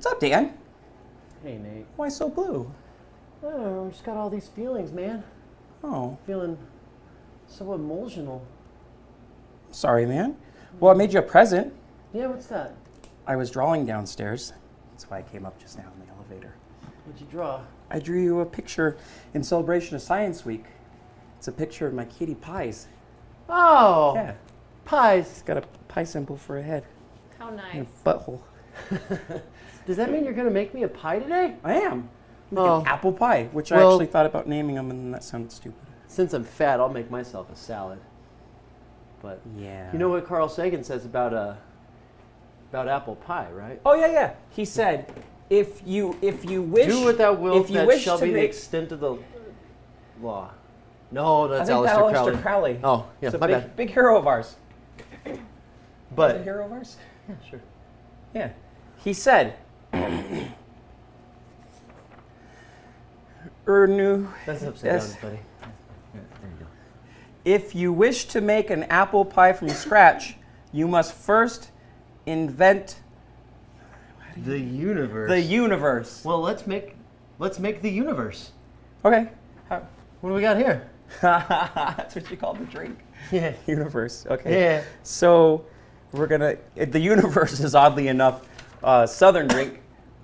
What's up, Dan? Hey, Nate. Why so blue? I don't know, I've just got all these feelings, man. Oh, Feeling so emotional. sorry, man. Well, I made you a present. Yeah, what's that? I was drawing downstairs. That's why I came up just now in the elevator. What'd you draw? I drew you a picture in celebration of Science Week. It's a picture of my kitty Pies. Oh! Yeah, Pies. it's got a pie symbol for a head How and nice. a butthole. Does that mean you're gonna make me a pie today? I am. Oh. An apple pie, which I Well- actually thought about naming them, and that sounded stupid. Since I'm fat, I'll make myself a salad. But Yeah. you know what Carl Sagan says about apple pie, right? Oh yeah. He said, if you wish, Do what thou wilt, if you that wish shall to be the make- extent of the law. No, I that's think that Aleister Aleister Crowley. Oh, yeah, It's a my big, bad. big hero of ours. Is it a But hero of ours? yeah, sure. Yeah. He said, Ernu, That's upside Yes. down, buddy. Yeah, there you go. if you wish to make an apple pie from scratch, you must first invent The universe. the universe. Well, let's make the universe. Okay. What do we got here? That's what you call the drink. Yeah. Universe. Okay. Yeah. So we're gonna. The universe is oddly enough southern drink.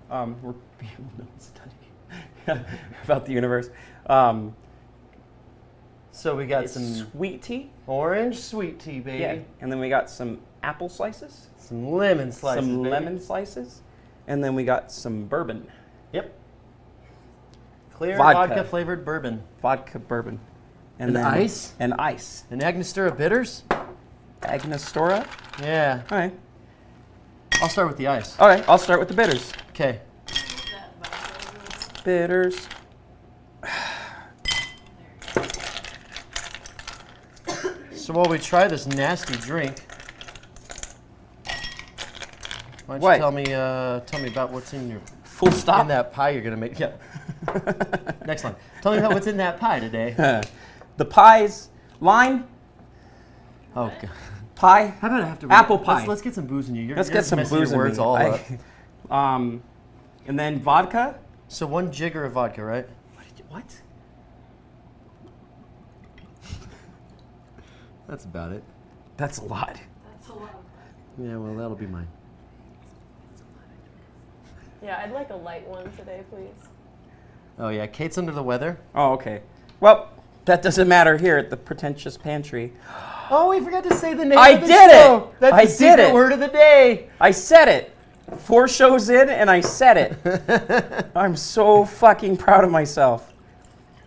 We're people know study about the universe. So we got It's some sweet tea. orange sweet tea, baby. Yeah. And then we got some apple slices. Some lemon slices. Some baby. lemon slices. And then we got some bourbon. Yep. Clear Vodka. vodka flavored bourbon. Vodka bourbon. And then ice? And ice. An Agnostura bitters? Agnostura. Yeah. All right. I'll start with the ice. All right. I'll start with the bitters. Okay. Bitters. So while we try this nasty drink, why don't What? you tell me about what's in your Full stop. in that pie you're gonna make? Yeah. Next line. Tell me about what's in that pie today. The pies. Line. Oh God. Pie. How about I have to Apple pie. Let's get some booze in you. Let's You're get some messing booze your in words me. all up. And then vodka. So 1 jigger of vodka, right? What? That's about it. That's a lot. That's a lot. Yeah, well, that'll be mine. Yeah, I'd like a light one today, please. Oh yeah, Kate's under the weather. Oh, okay. Well, that doesn't matter here at the pretentious pantry. Oh, we forgot to say the name I of the did it! show. That's I the did secret it! word of the day. I said it. 4 shows in, and I said it. I'm so fucking proud of myself.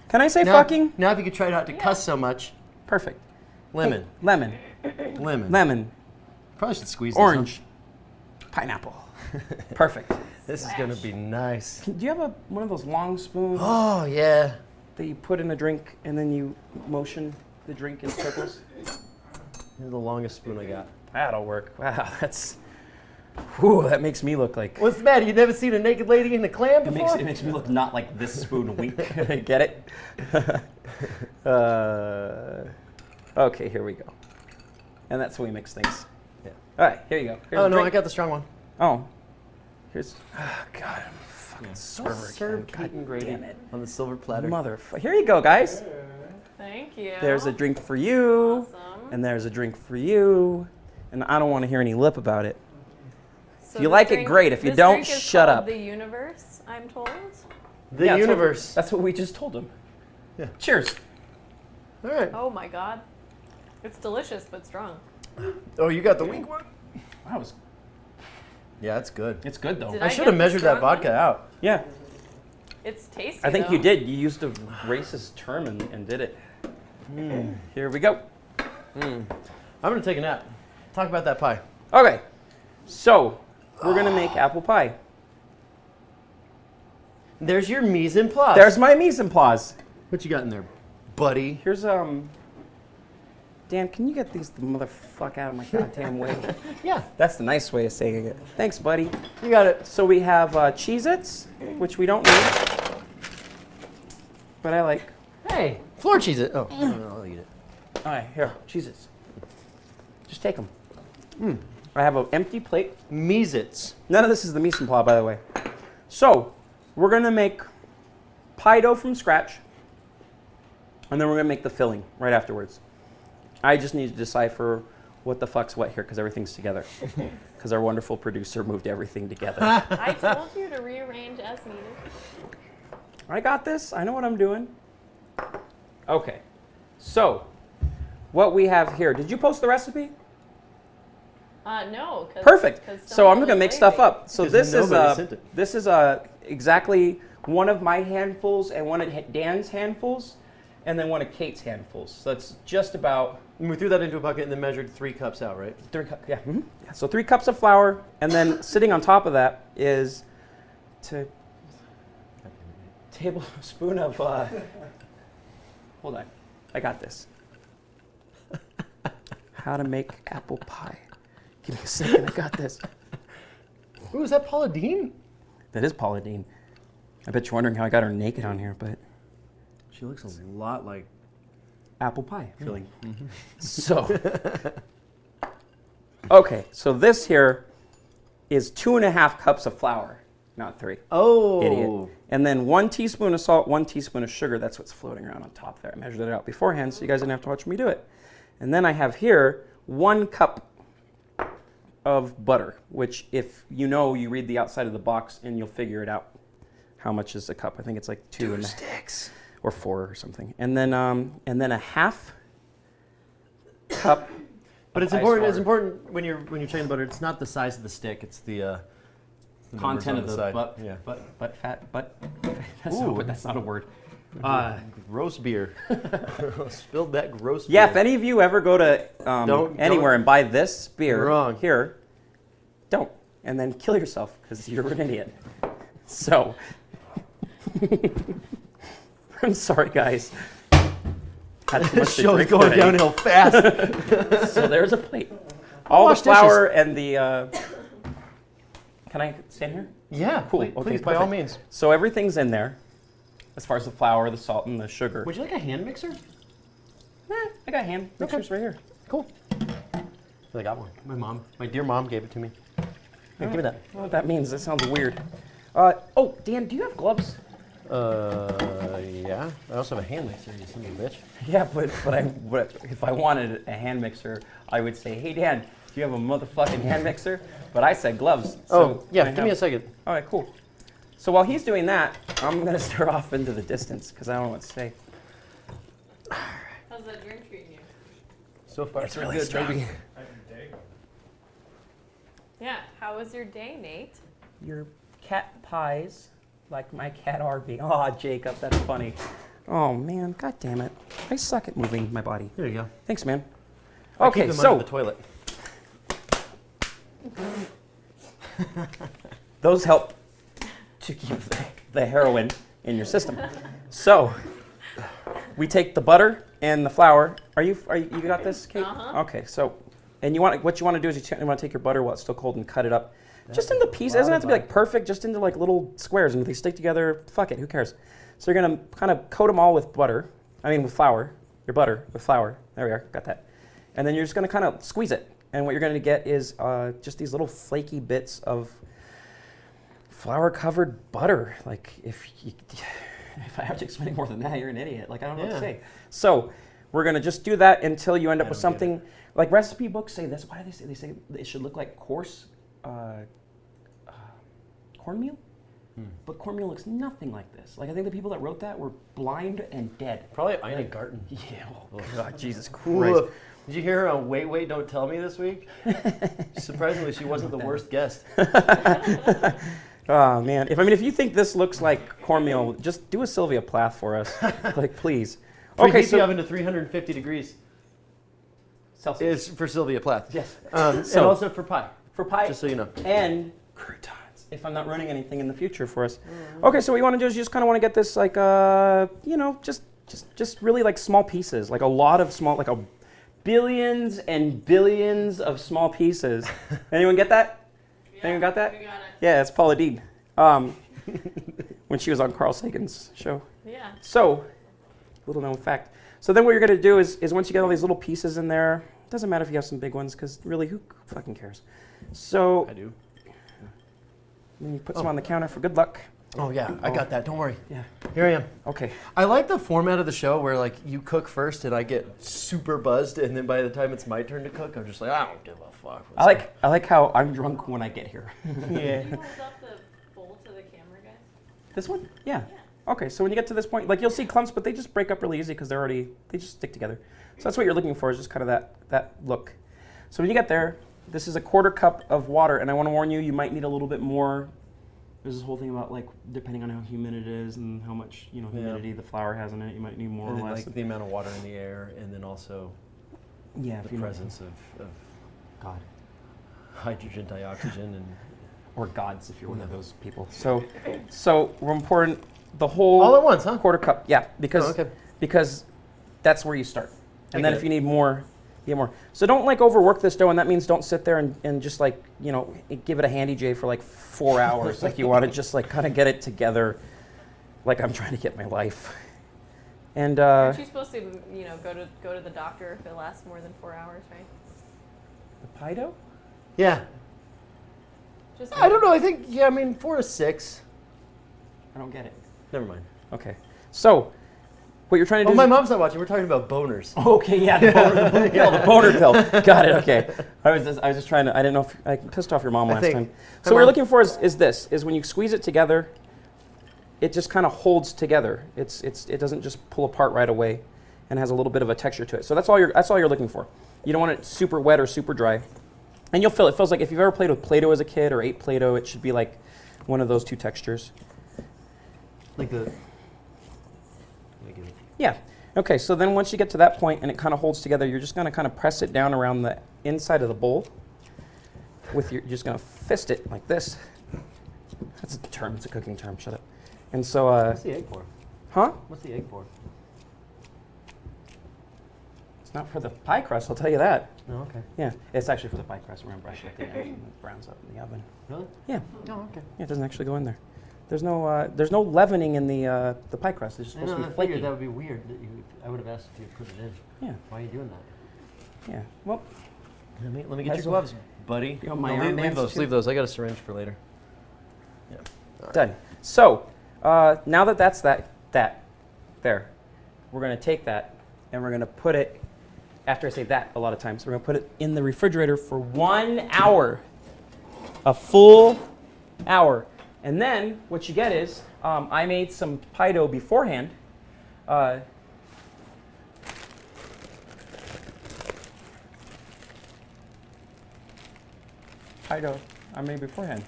Can I say fucking? Now if you could try not to cuss so much. Perfect. Lemon. Hey, lemon. Lemon. Lemon. Probably should squeeze Orange. Pineapple. Perfect. this. Huh? This is gonna be nice. Do you have one of those long spoons Oh yeah. that you put in a drink and then you motion the drink in circles? This is the longest spoon I got. That'll work. Wow, that's. Whew, that makes me look like. What's the matter? You never seen a naked lady in a clam It before? makes me look not like this spoon. Wink. Get it? Okay, here we go. And that's how we mix things. Yeah. All right, here you go. Here's Oh the no, I drink. got the strong one. Oh, here's. Oh, God, I'm a fucking server Served again. heat and God gravy damn it. on the silver platter. Motherfucker. Here you go, guys. Thank you. There's a drink for you, Awesome. and there's a drink for you, and I don't want to hear any lip about it. So you this like it, great. If you this don't, drink is shut called up. The universe, I'm told. The Yeah, universe. That's what we just told him. Yeah. Cheers. All right. Oh my God, it's delicious but strong. Oh, you got the weak one. That was. Yeah, that's good. It's good though. Did I I should get have the measured that strong vodka one? out. Yeah, It's tasty. I think though. you did. You used a racist term and did it. Here we go. I'm gonna take a nap. Talk about that pie. Okay, so we're gonna make apple pie. There's your mise en place. There's my mise en place. What you got in there, buddy? Here's Dan, can you get these the motherfucker out of my goddamn way? Yeah, That's the nice way of saying it. Thanks, buddy. you got it. So we have Cheez-Its, which we don't need, but I like. Hey, floor cheese it. Oh, no, I'll eat it. All right, here, Cheez-Its. Just take them. I have an empty plate. Mise-its. None of this is the mise en place, by the way. So we're going to make pie dough from scratch, and then we're going to make the filling right afterwards. I just need to decipher what the fuck's what here because everything's together. Because our wonderful producer moved everything together. I told you to rearrange as needed. I got this. I know what I'm doing. Okay. So what we have here. Did you post the recipe? No. Perfect. So I'm going gonna make stuff up. So 'Cause this is nobody sent it. this is exactly one of my handfuls and one of Dan's handfuls, and then one of Kate's handfuls. So that's just about And we threw that into a bucket and then measured 3 cups out, right? 3 cups. Yeah. Yeah. So 3 cups of flour, and then sitting on top of that is a tablespoon of. Hold on, I got this. How to make apple pie. Give me a second, I got this. Ooh, is that Paula Deen? That is Paula Deen. I bet you're wondering how I got her naked on here, but She looks a lot like apple pie filling. So, okay, so this here is 2.5 cups of flour, not 3. Oh. Idiot. And then 1 teaspoon of salt, 1 teaspoon of sugar. That's what's floating around on top there. I measured it out beforehand, so you guys didn't have to watch me do it. And then I have here 1 cup of butter, which if you know, you read the outside of the box and you'll figure it out. How much is a cup? I think it's like 2 sticks. or 4 or something. And then a half cup. But it's ice important. It's water. important when you're checking the butter. It's not the size of the stick. It's the numbers Content on of the side. butt, Yeah. butt fat, butt. Ooh. But that's not a word. Gross beer. Spilled that gross Yeah, beer. if any of you ever go to anywhere don't- and buy this beer You're wrong. here, don't. And then kill yourself because you're an idiot. So, I'm sorry, guys. Had too much This to show's drink going already. downhill fast. So there's a plate. All the wash flour and the. Can I stand here? Yeah, Cool. Please, Okay, please, by all perfect. means. So everything's in there, as far as the flour, the salt, and the sugar. Would you like a hand mixer? I got hand mixers right here. Cool. I got one. My dear mom gave it to me. Here, give me that. I don't know what that means. That sounds weird. Oh, Dan, do you have gloves? Yeah. I also have a hand mixer, you son of a bitch. Yeah, but if I wanted a hand mixer, I would say, hey, Dan, do you have a motherfucking hand mixer? But I said gloves. So Yeah, can I give me a have- second. All right, cool. So while he's doing that, I'm going to stare off into the distance because I don't know what to say. How's that drink treating you? So far, It's really good, strong. baby. Yeah. How was your day, Nate? Your cat pies like my cat Arby. Oh, Jacob, that's funny. Oh, man, god damn it. I suck at moving my body. There you go. Thanks, man. I Okay, keep them so under the toilet. those help to keep the heroin in your system. So we take the butter and the flour. You got this, Kate? Uh-huh. Okay, so what you want to do is you want to take your butter while it's still cold and cut it up. Just into pieces. It doesn't have to be like perfect, just into like little squares. And if they stick together, fuck it, who cares? So you're gonna kind of coat them all with with flour, your butter with flour. There we are, got that. And then you're just gonna kind of squeeze it. And what you're gonna get is just these little flaky bits of flour-covered butter. Like if I have to explain more than that, you're an idiot. Like I don't know what to Yeah. say. So we're gonna just do that until you end up with don't get something like recipe books say this. Why do they say? They say it should look like coarse cornmeal. But cornmeal looks nothing like this. Like I think the people that wrote that were blind and dead. Probably Ina Garten. Yeah. Oh God, Jesus Christ. Ooh, did you hear her on Wait, Don't Tell Me this week? Surprisingly, she wasn't the worst guest. Oh man. If you think this looks like cornmeal, just do a Sylvia Plath for us, like please. Okay, Preheat the so oven to 350 degrees Celsius. is for Sylvia Plath. Yes. And So- also for pie, For pie just so you know. and croutons. If I'm not running anything in the future for us. Okay, so what you want to do is you just kind of want to get this like just really like small pieces, like a lot of small, like a billions and billions of small pieces. Anyone get that? Anyone got that? We got it. Yeah, it's Paula Deen. When she was on Carl Sagan's show. Yeah. So, little known fact. So then what you're going to do is once you get all these little pieces in there, it doesn't matter if you have some big ones because really who fucking cares? So I do. Then you put some on the counter for good luck. Oh yeah, I got that. Don't worry. Yeah. Here I am. Okay. I like the format of the show where like you cook first and I get super buzzed, and then by the time it's my turn to cook, I'm just like, I don't give a fuck. I like how I'm drunk when I get here. Yeah. Can you hold up the bowl to the camera, guys? This one? Yeah. Okay, so when you get to this point, like you'll see clumps, but they just break up really easy because they just stick together. So that's what you're looking for, is just kind of that look. So when you get there, this is a 1/4 cup of water, and I want to warn you, you might need a little bit more. There's this whole thing about like depending on how humid it is and how much humidity the flour has in it, you might need more And or then, less. like the amount of water in the air, and then also Yeah, the presence of God. hydrogen dioxygen and Or gods if you're one of those people. So we're pouring the whole all at once, huh? 1/4 cup. Yeah, because Oh, okay. because that's where you start. And I then get if it. you need more, you get more. So don't like overwork this dough, and that means don't sit there and just like, give it a handy J for like 4 hours. Like you want to just like kind of get it together like I'm trying to get my life. And Aren't you supposed to, go to the doctor if it lasts more than 4 hours, right? the pie dough? Yeah. Just I don't know. I think 4 to 6. I don't get it. Never mind. Okay. So what you're trying to do Oh, is my mom's not watching. We're talking about boners. Okay, yeah, the boner pill. Got it. Okay, I was just trying to. I didn't know if I pissed off your mom last think- time. Hi, So what you're Mom. looking for is when you squeeze it together, it just kind of holds together. It doesn't just pull apart right away, and has a little bit of a texture to it. So that's all you're looking for. You don't want it super wet or super dry, and you'll feel it. It feels like if you've ever played with Play-Doh as a kid or ate Play-Doh, it should be like one of those two textures. Like the. Let me get it. Yeah. Okay, so then once you get to that point and it kind of holds together, you're just going to kind of press it down around the inside of the bowl. You're just going to fist it like this. That's a term. It's a cooking term. Shut up. And so, What's the egg for? huh? What's the egg for? It's not for the pie crust, I'll tell you that. Oh, okay. Yeah, it's actually for the pie crust. We're going to brush it at the end and it browns up in the oven. Really? Yeah, Oh, okay. yeah, it doesn't actually go in there. There's no leavening in the pie crust. It's just I supposed know, to I be flaky. figured that would be weird. I would have asked if you put it in. Yeah, Why are you doing that? yeah. Well, Let me Might get as your well. gloves, buddy. You want my No, Iron leave Man's those. too? Leave those. I got a syringe for later. Yeah. done. So now that's there, we're going to take that and we're going to put it, after I say that a lot of times, we're going to put it in the refrigerator for 1 hour, a full hour. And then what you get is, I made some pie dough beforehand. Pie dough I made beforehand.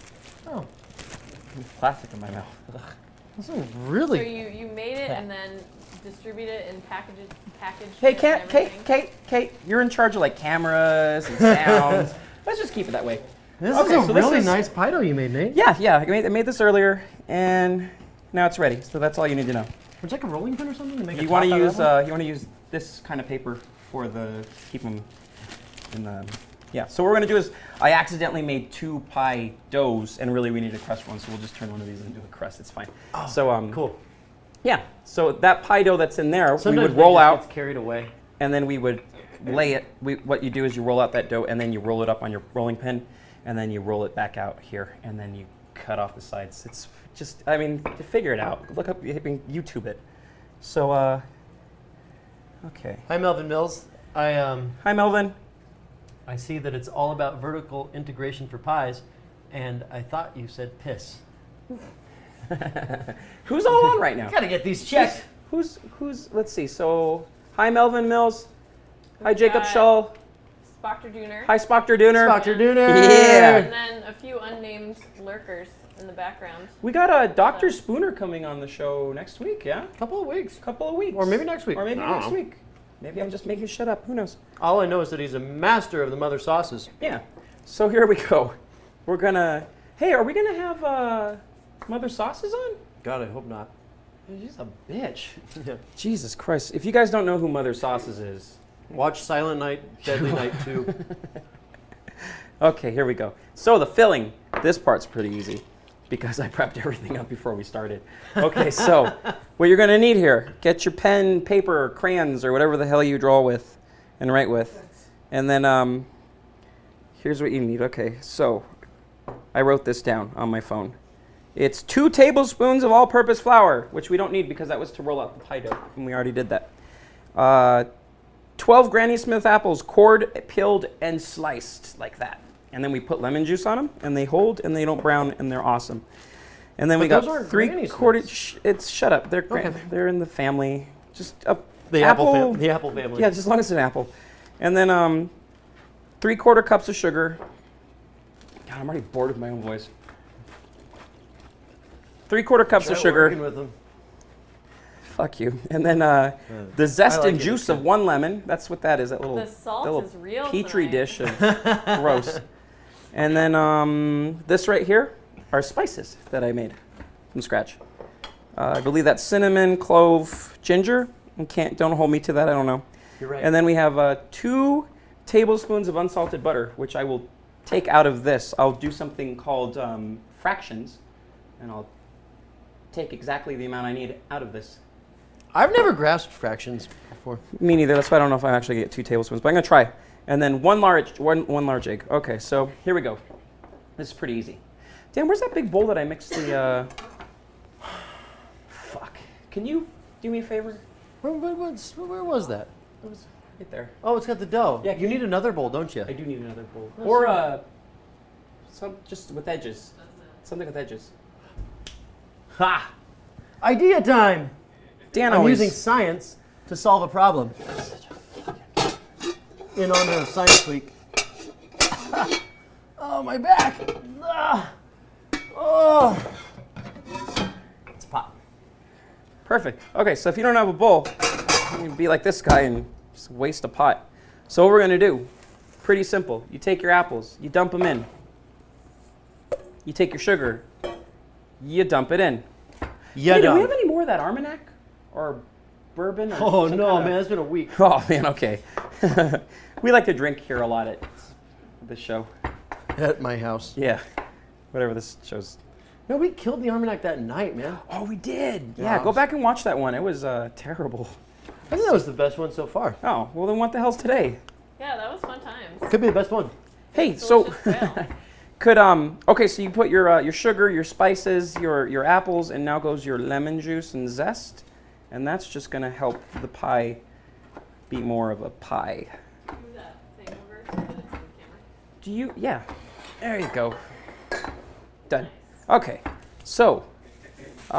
Oh, Plastic in my mouth. Ugh. this is So really. you made it and then distribute it and package Hey, it and everything? Kate, you're in charge of like cameras and sounds. Let's just keep it that way. This Okay, is a so this really is- nice pie dough you made, Nate. Yeah, I made this earlier, and now it's ready. So that's all you need to know. Would you like a rolling pin or something to make a You want top to out of that one? use this kind of paper for keep them in the. Yeah. So what we're gonna do is I accidentally made 2 pie doughs, and really we need a crust one, so we'll just turn one of these into a crust. It's fine. Oh, So cool. Yeah. So that pie dough that's in there, Sometimes we would it roll just out. gets carried away. And then we would lay it. What you do is you roll out that dough, and then you roll it up on your rolling pin, and then you roll it back out here, and then you cut off the sides. It's just, you figure it out. Look up, YouTube it. So, okay. Hi, Melvin Mills. Hi, Melvin. I see that it's all about vertical integration for pies, and I thought you said piss. Who's all on right now? Gotta get these checked. Who's? Let's see. So, hi, Melvin Mills. Hi, Jacob got- Schull. Spoctor Dooner. Hi, Spockter Dooner. Dr. Dooner. Yeah. And then a few unnamed lurkers in the background. We got Dr. Spooner coming on the show next week, yeah? Couple of weeks. Couple of weeks. Or maybe next week. Or maybe I don't next know. week. Maybe I'm just making shit up. Who knows? All I know is that he's a master of the mother sauces. Yeah. So here we go. We're gonna. Hey, are we gonna have mother sauces on? God, I hope not. She's a bitch. Yeah. Jesus Christ! If you guys don't know who Mother Sauces is, Watch Silent Night, Deadly Night 2. okay, here we go. So the filling. This part's pretty easy because I prepped everything up before we started. Okay, so what you're gonna need here: get your pen, paper, crayons, or whatever the hell you draw with and write with, and then here's what you need. Okay, so I wrote this down on my phone. It's 2 tablespoons of all-purpose flour, which we don't need because that was to roll out the pie dough, and we already did that. 12 Granny Smith apples, cored, peeled, and sliced like that. And then we put lemon juice on them, and they hold, and they don't brown, and they're awesome. And then But we those got aren't 3 quarter. It's shut up. They're Okay. they're in the family. Just a The apple. the apple family. Yeah, just as long as it's an apple. And then 3/4 cups of sugar. God, I'm already bored with my own voice. 3/4 cups Try of sugar. working with them. Fuck you. And then the zest I like and it. juice of 1 lemon. That's what that is. That little, The salt that little is real petri tonight. dish of gross. And then this right here are spices that I made from scratch. I believe that's cinnamon, clove, ginger. Don't hold me to that. I don't know. You're right. And then we have 2 tablespoons of unsalted butter, which I will take out of this. I'll do something called fractions, and I'll take exactly the amount I need out of this. I've never grasped fractions before. Me neither. That's why I don't know if I actually get 2 tablespoons, but I'm gonna try. And then one large egg. Okay, so here we go. This is pretty easy. Dan, where's that big bowl that I mixed the? Fuck. Can you do me a favor? Where was that? It was right there. Oh, it's got the dough. Yeah, you need another bowl, don't you? I do need another bowl. Oh, Or some just with edges. Something with edges. Ha! Idea time! Dan I'm always. using science to solve a problem. In honor of Science Week. Oh, my back! Ah. Oh! It's pot. Perfect. Okay, so if you don't have a bowl, you can be like this guy and just waste a pot. So what we're gonna do, pretty simple. You take your apples, you dump them in. You take your sugar, you dump it in. Yeah, Hey, do we have any more of that Armagnac or bourbon? Or Oh, some no, kinda- man, it's been a week. Oh man, okay. We like to drink here a lot at this show. At my house. Yeah, whatever this show's. No, we killed the Armagnac that night, man. Oh, we did. Yeah. Yeah, go back and watch that one. It was terrible. I think that was the best one so far. Oh, well then what the hell's today? Yeah, that was fun times. Could be the best one. Hey, so Delicious quail. could okay, so you put your sugar, your spices, your apples, and now goes your lemon juice and zest, and that's just gonna help the pie be more of a pie. Move that thing over so that it's in the camera. Do you? Yeah. There you go. Done. Okay. So, do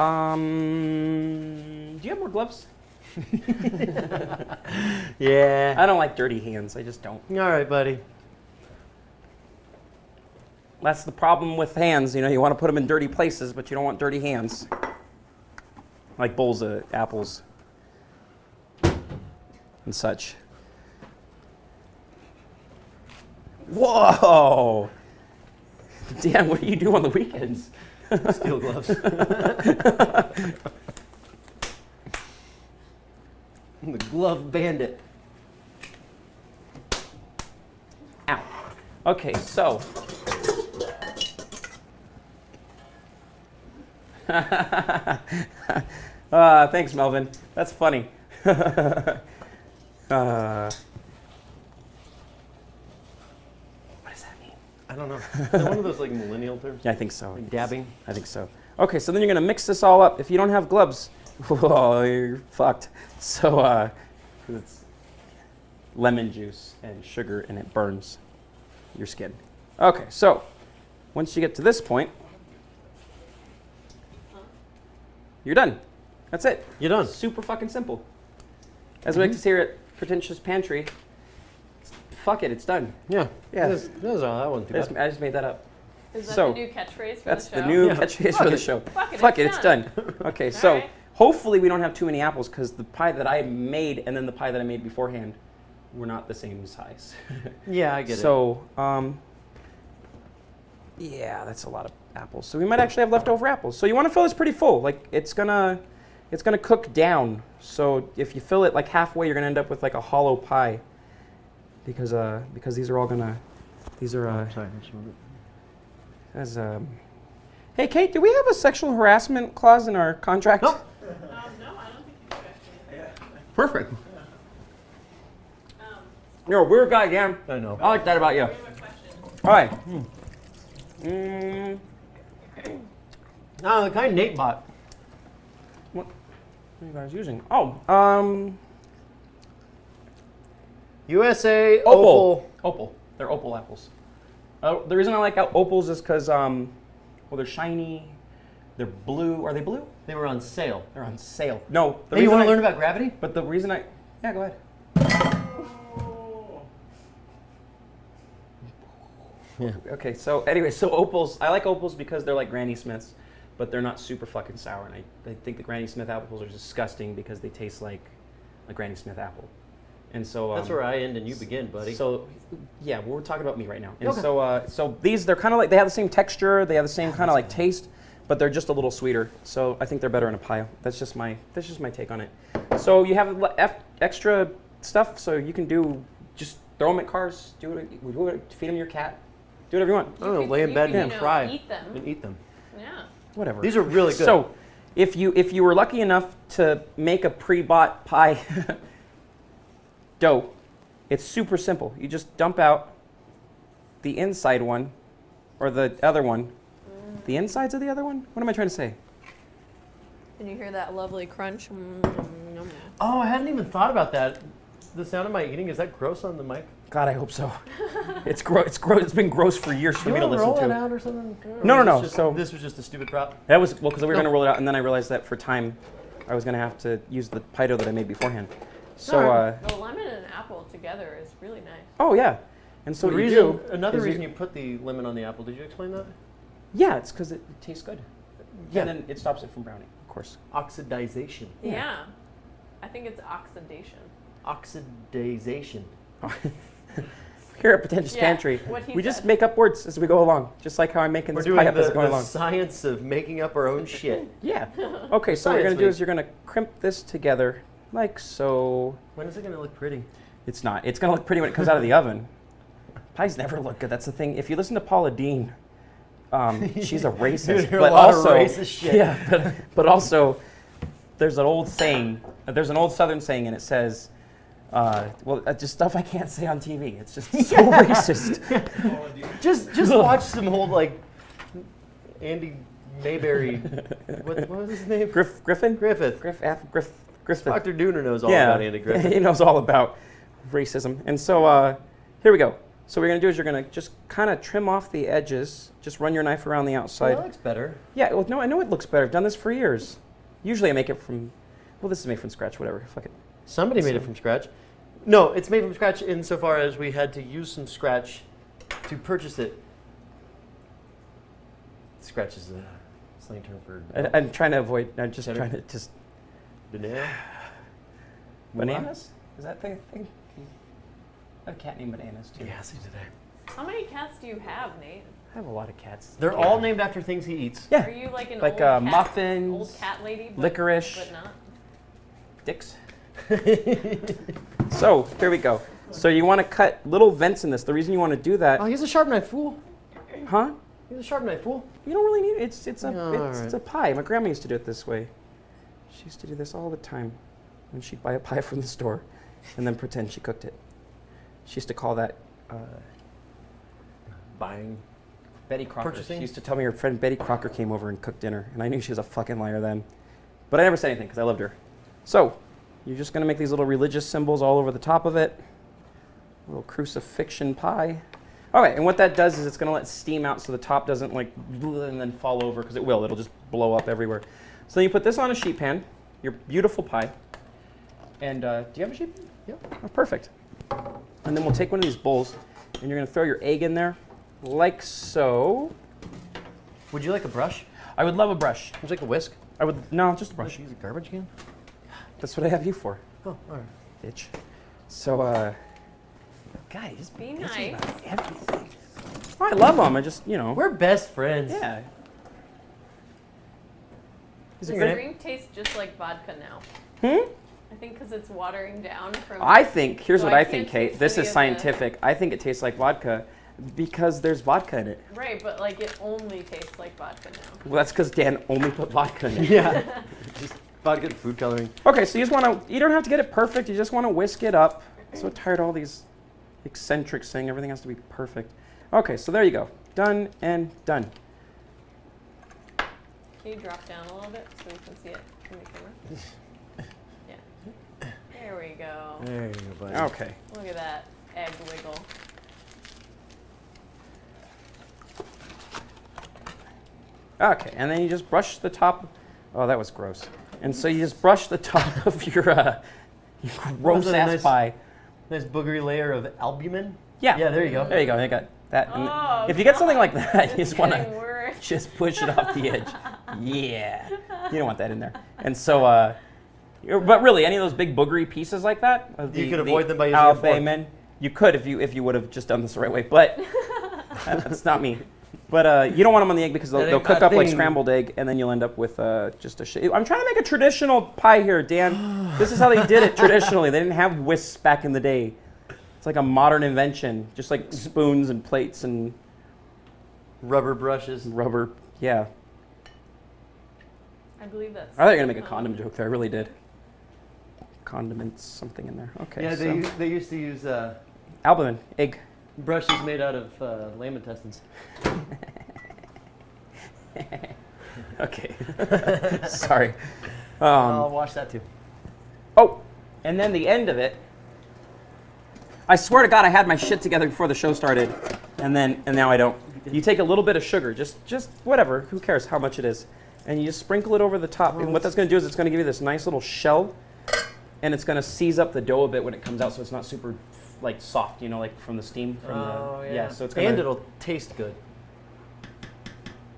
you have more gloves? Yeah. I don't like dirty hands. I just don't. All right, buddy. That's the problem with hands. You know, you want to put them in dirty places, but you don't want dirty hands. Like bowls of apples and such. Whoa! Dan, what do you do on the weekends? Steel gloves. I'm the glove bandit. Ow. Okay, so. Thanks, Melvin. That's funny. What does that mean? I don't know. Is that one of those like millennial terms? Yeah, I think so. Like dabbing? I think so. Okay, so then you're gonna mix this all up. If you don't have gloves, oh, you're fucked. So, 'cause it's lemon juice and sugar, and it burns your skin. Okay, so once you get to this point, you're done. That's it. You're done. Super fucking simple. As we like to say here at Pretentious Pantry, fuck it, it's done. Yeah. Yeah. That was all. That wasn't too bad. I just made that up. Is that So, the new catchphrase for That's the show? the new Yeah. catchphrase Fuck for the it. show. Fuck it, It's done. Okay, so right. hopefully we don't have too many apples because the pie that I made and then the pie that I made beforehand were not the same size. Yeah, I get it. So, yeah, that's a lot of apples. So we might actually have leftover apples. So you want to fill this pretty full. Like it's gonna cook down. So if you fill it like halfway, you're gonna end up with like a hollow pie. Because these are all gonna, these are Sorry, I just wanted- as Hey Kate, do we have a sexual harassment clause in our contract? Nope. No, I don't think you do actually. Perfect. Um, You're a weird guy, Dan. I know. I like that about you. we have a question. All right. Oh, the kind Nate bought. What are you guys using? Oh, USA Opal. Opal. They're Opal apples. The reason I like Opals is because, well, they're shiny. They're blue. Are they blue? They were on sale. They're on sale. No. The Hey, you reason want to learn about gravity? But the reason I... Yeah, go ahead. Yeah. Okay, so anyway, so Opals, I like Opals because they're like Granny Smiths, but they're not super fucking sour. And I think the Granny Smith apples are disgusting because they taste like a Granny Smith apple. And so... That's where I end and you begin, buddy. So, yeah, we're talking about me right now. And Okay. so these, they're kind of like, they have the same texture, they have the same kind of like taste, but they're just a little sweeter. So I think they're better in a pie. That's just my take on it. So you have extra stuff, so you can just throw them at cars, do it, feed them your cat, do whatever you want. I don't know, You lay in could, bed you and could, fry eat them. and eat them. Yeah. Whatever. These are really good. So if you were lucky enough to make a pre-bought pie dough, it's super simple. You just dump out the inside one or the other one. The insides of the other one? What am I trying to say? Can you hear that lovely crunch? Oh, I hadn't even thought about that. The sound of my eating, is that gross on the mic? God, I hope so. It's gross. It's been gross for years for Do me you to want listen roll to. it out or something? No, Or no, is no, this so- this was just a stupid prop. That was because we were going to No. roll it out, and then I realized that for time, I was going to have to use the pie dough that I made beforehand. So, Alright. The lemon and apple together is really nice. oh yeah, and so The what you reason, do another is reason you put the lemon on the apple, did you explain that? yeah, it's because it tastes good. Yeah. And then it stops it from browning, of course. Oxidization. Yeah. I think it's oxidation. Oxidization. Here at Pretentious Yeah, Pantry, what he we just said. make up words as we go along, just like how I'm making We're this doing pie up as the, I go the along. science of making up our own shit. Yeah. Okay, so what you're Science gonna do week. is you're gonna crimp this together like so. When is it going to look pretty? It's not. It's gonna look pretty when it comes out of the oven. Pies never look good. That's the thing. If you listen to Paula Dean, she's a racist. You hear a but lot of also, racist shit. Yeah, but also, there's an old saying. There's an old Southern saying, and it says, just stuff I can't say on TV. It's just so racist. Just watch some old, like, Andy Mayberry. What was his name? Griffin? Griffith. Griffith. Dr. Dooner knows all about Andy Griffith. he knows all about racism. And so here we go. So what you're going to do is you're going to just kind of trim off the edges. Just run your knife around the Well, outside. that looks better. Yeah, well, no, I know it looks better. I've done this for years. Usually I make it from, well, this is made from scratch, whatever. Fuck it. Somebody made it from scratch. No, it's made from scratch insofar as we had to use some scratch to purchase it. Scratch is a slang term for I'm trying to avoid, I'm just Cheddar? trying to just, banana. bananas? Is that the thing? I have a cat named Bananas, too. Yeah, see today. How many cats do you have, Nate? I have a lot of cats. They're all named after things he eats. Yeah. Are you like an Like old cat, muffins, old cat lady? licorice. But not. Dicks. So, here we go. So you want to cut little vents in this. The reason you want to do that, Oh, he's a sharp knife fool. huh? He's a sharp knife fool. You don't really need it. It's Yeah, it's a pie. My grandma used to do it this way. She used to do this all the time when she'd buy a pie from the store and then pretend she cooked it. She used to call that Buying. Betty Crocker. Purchasing? She used to tell me her friend Betty Crocker came over and cooked dinner, and I knew she was a fucking liar then. But I never said anything because I loved her. So, you're just going to make these little religious symbols all over the top of it. A little crucifixion pie. Okay, and what that does is it's going to let steam out so the top doesn't like and then fall over, because it will. It'll just blow up everywhere. So then you put this on a sheet pan, your beautiful pie. And do you have a sheet pan? Yep. Oh, perfect. And then we'll take one of these bowls, and you're going to throw your egg in there, like so. Would you like a brush? I would love a brush. Would you like a whisk? I would, no, just a brush. Use a garbage can? That's what I have you for, Oh, all right. bitch. So, guys, just Be bitching nice. about everything. Oh, I love them. I just, you know. We're best friends. Yeah. Is it This good? drink tastes just like vodka now. Hmm? I think because it's watering down from. I think, here's So what I I think, can't Kate. taste This any is of the- scientific. I think it tastes like vodka because there's vodka in it. Right, but like it only tastes like vodka now. Well, that's because Dan only put vodka in it. Yeah. Just vodka and food coloring. Okay, so you just want to, you don't have to get it perfect. You just want to whisk it up. I'm so tired of all these eccentrics saying everything has to be perfect. Okay, so there you go. Done and done. Can you drop down a little bit so we can see it from the camera? Yeah. There we go. There you go, buddy. Okay. Look at that egg wiggle. Okay, and then you just brush the top. Oh, that was gross. And so you just brush the top of your gross that a ass nice- pie. Nice boogery layer of albumin. Yeah. Yeah, there you go. There you go. You got that. And Oh, if you get something like God. that, you It's just want getting to worse. just push it off the edge. Yeah. You don't want that in there. And so, but really, any of those big boogery pieces like that, You could avoid them by using a fork. albumin, you could if you would have just done this the right way. But that's not me. But you don't want them on the egg because That they'll ain't cook my up like thing. scrambled egg, and then you'll end up with just a shit. I'm trying to make a traditional pie here, Dan. This is how they did it traditionally. They didn't have whisks back in the day. It's like a modern invention, just like spoons and plates and Rubber brushes. rubber. Yeah. I believe that's. I thought you were going to make a condom joke there. I really did. Condiments, something in there. Okay. Yeah, so. they used to use Albumin, egg. brushes made out of lamb intestines. Okay. Sorry. I'll watch that too. Oh, and then the end of it. I swear to God, I had my shit together before the show started, and now I don't. You take a little bit of sugar, just whatever. Who cares how much it is, and you just sprinkle it over the top. And what that's going to do is it's going to give you this nice little shell, and it's going to seize up the dough a bit when it comes out, so it's not super like soft, like from the steam. From yeah. So it's gonna, and it'll taste good.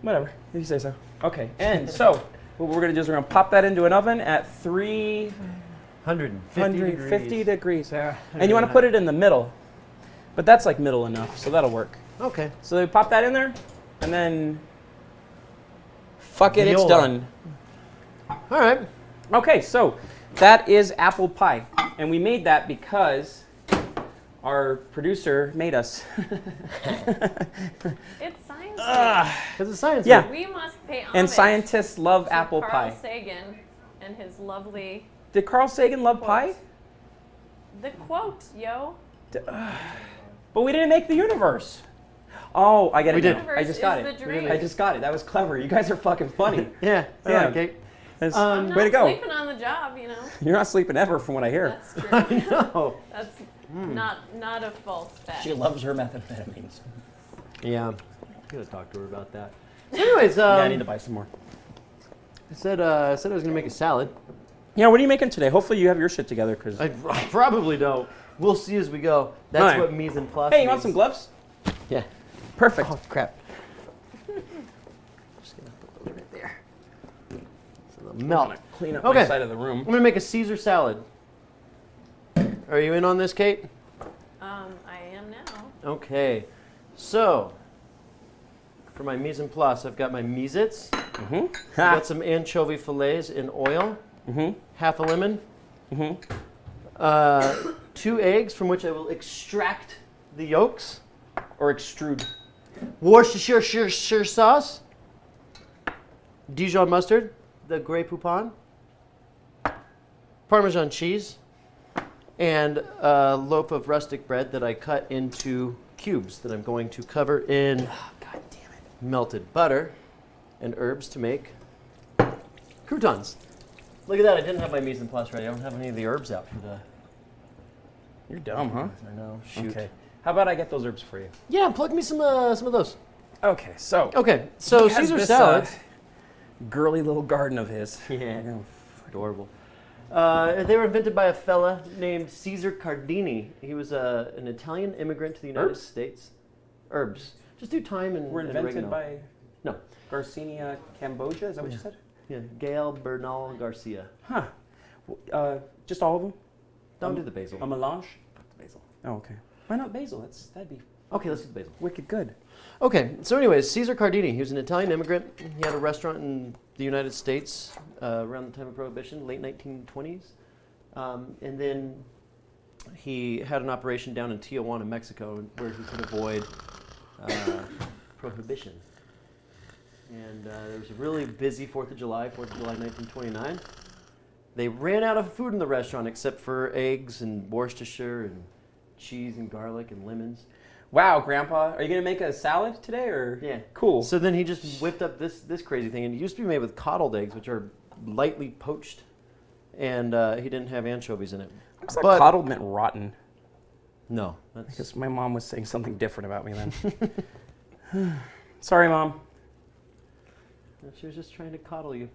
whatever, if you say so. Okay, and so what we're going to do is we're going to pop that into an oven at 350 degrees. And you want to put it in the middle. But that's like middle enough, so that'll work. Okay. So we pop that in there, and then fuck it, it's Viola. done. All right. Okay, so that is apple pie. And we made that because our producer made us. It's science. Because it's science. Yeah. We must pay homage And scientists love to apple Carl pie. Sagan and his lovely Did Carl Sagan love pie? quote. The quote, yo. But we didn't make the universe. Oh, I get it We now. did. I just got Universe it. is the dream. I just got it. That was clever. You guys are fucking funny. Yeah. Yeah. Okay. That's- I'm not way to go. sleeping on the job, You're not sleeping ever, from what I hear. That's true. I know. That's not a false fact. She loves her methamphetamines. Yeah. I'm gonna talk to her about that. So anyways, Yeah, I need to buy some more. I said I was gonna make a salad. Yeah, what are you making today? Hopefully you have your shit together, because. I probably don't. We'll see as we go. That's Alright. what mise en place Hey, you want means. some gloves? Yeah. Perfect. Oh crap. Just gonna put those right there. So they'll melt. Clean up Okay. my side of the room. I'm gonna make a Caesar salad. Are you in on this, Kate? I am now. Okay. So, for my mise en place, I've got my Mise-Its. Mm-hmm. I've got some anchovy fillets in oil. Mm-hmm. Half a lemon. Mm-hmm. 2 eggs from which I will extract the yolks. Or extrude. Worcestershire sauce. Dijon mustard. The Grey Poupon. Parmesan cheese. And a loaf of rustic bread that I cut into cubes that I'm going to cover in God damn it. melted butter and herbs to make croutons. Look at that, I didn't have my mise en place ready. I don't have any of the herbs out for the... You're dumb, huh? I know, shoot. Okay. How about I get those herbs for you? Yeah, plug me some of those. Okay, so. Okay, so he has Caesar this, salad. girly little garden of his. Yeah. Oh, Adorable. They were invented by a fella named Caesar Cardini. He was an Italian immigrant to the United Herbs? States. Herbs. Just do thyme and Were and invented oregano. by No. Garcinia Cambogia, is that what you Yeah. said? Yeah, Gael Bernal Garcia. Huh. Just all of them? Don't do the basil. A melange? The basil. Oh, okay. Why not basil? That'd be Okay, let's do the basil. wicked good. Okay, so anyways, Caesar Cardini. He was an Italian immigrant. He had a restaurant in the United States around the time of Prohibition, late 1920s. And then he had an operation down in Tijuana, Mexico, where he could avoid Prohibition. And there was a really busy 4th of July 1929. They ran out of food in the restaurant except for eggs and Worcestershire and cheese and garlic and lemons. Wow, Grandpa, are you gonna make a salad today or? Yeah. Cool. So then he just whipped up this crazy thing, and it used to be made with coddled eggs, which are lightly poached, and he didn't have anchovies in it. I thought but- coddled meant rotten. No, that's Because my mom was saying something different about me then. Sorry, Mom. she was just trying to coddle you,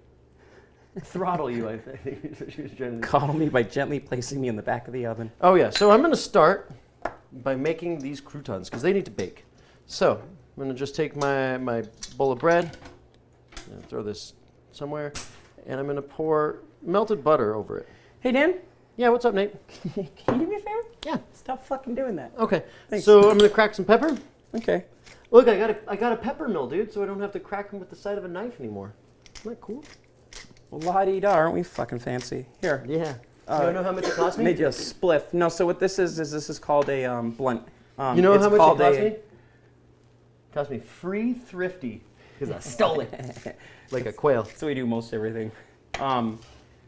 throttle you. I think is what she was trying to do. Coddle me by gently placing me in the back of the oven. Oh yeah, so I'm going to start by making these croutons because they need to bake. So I'm going to just take my bowl of bread, and throw this somewhere, and I'm going to pour melted butter over it. Hey, Dan, Yeah, what's up, Nate? can you do me a favor? Yeah. Stop fucking doing that. Okay. Thanks. So I'm going to crack some pepper. Okay. Look, I got a pepper mill, dude, so I don't have to crack them with the side of a knife anymore. Isn't that cool? Well, la-di-da, aren't we fucking fancy? Here, Yeah. You want to know how much it cost me? made you a spliff. No, so what this is called a blunt. You know it's how much it called cost me? It cost me free thrifty because I stole it like a quail. That's what we do most everything.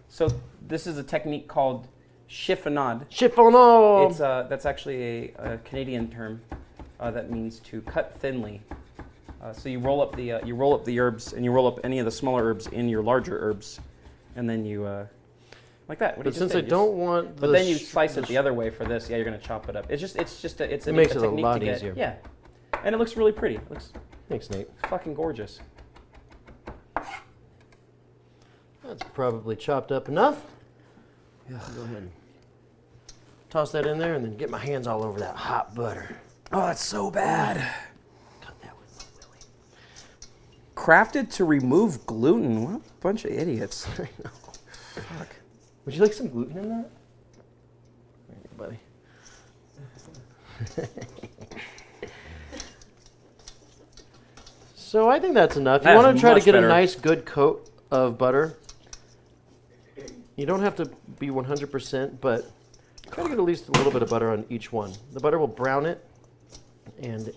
So this is a technique called chiffonade. Chiffonade. It's that's actually a Canadian term that means to cut thinly. So you roll up the herbs and you roll up any of the smaller herbs in your larger herbs, and then you like that. What But you just since did, I you don't want the but then you slice it the other way for this. Yeah, you're gonna chop it up. It's It a makes it a technique lot to get, easier. Yeah, and it looks really pretty. It looks Thanks, Nate. fucking gorgeous. That's probably chopped up enough. Go ahead and toss that in there and then get my hands all over that hot butter. Oh, that's so bad. Cut that with my willy. Crafted to remove gluten. What a bunch of idiots. I know. Fuck. Would you like some gluten in that? There you go, buddy. So I think that's enough. You That's want to try to much get better. a nice good coat of butter. You don't have to be 100%, but try to get at least a little bit of butter on each one. The butter will brown it, and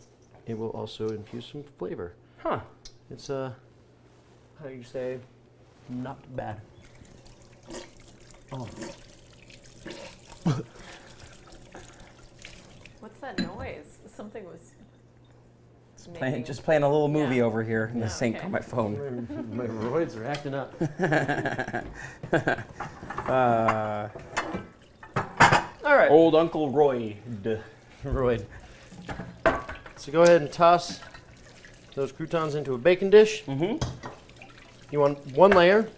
it will also infuse some flavor. Huh. It's how do you say, not bad. Oh. What's that noise? Something was. Just playing a little movie Yeah. over here in the Yeah, sink okay. on my phone. My roids are acting up. All right. Old Uncle Roy. Roid. So go ahead and toss those croutons into a baking dish. Mm-hmm. You want one layer,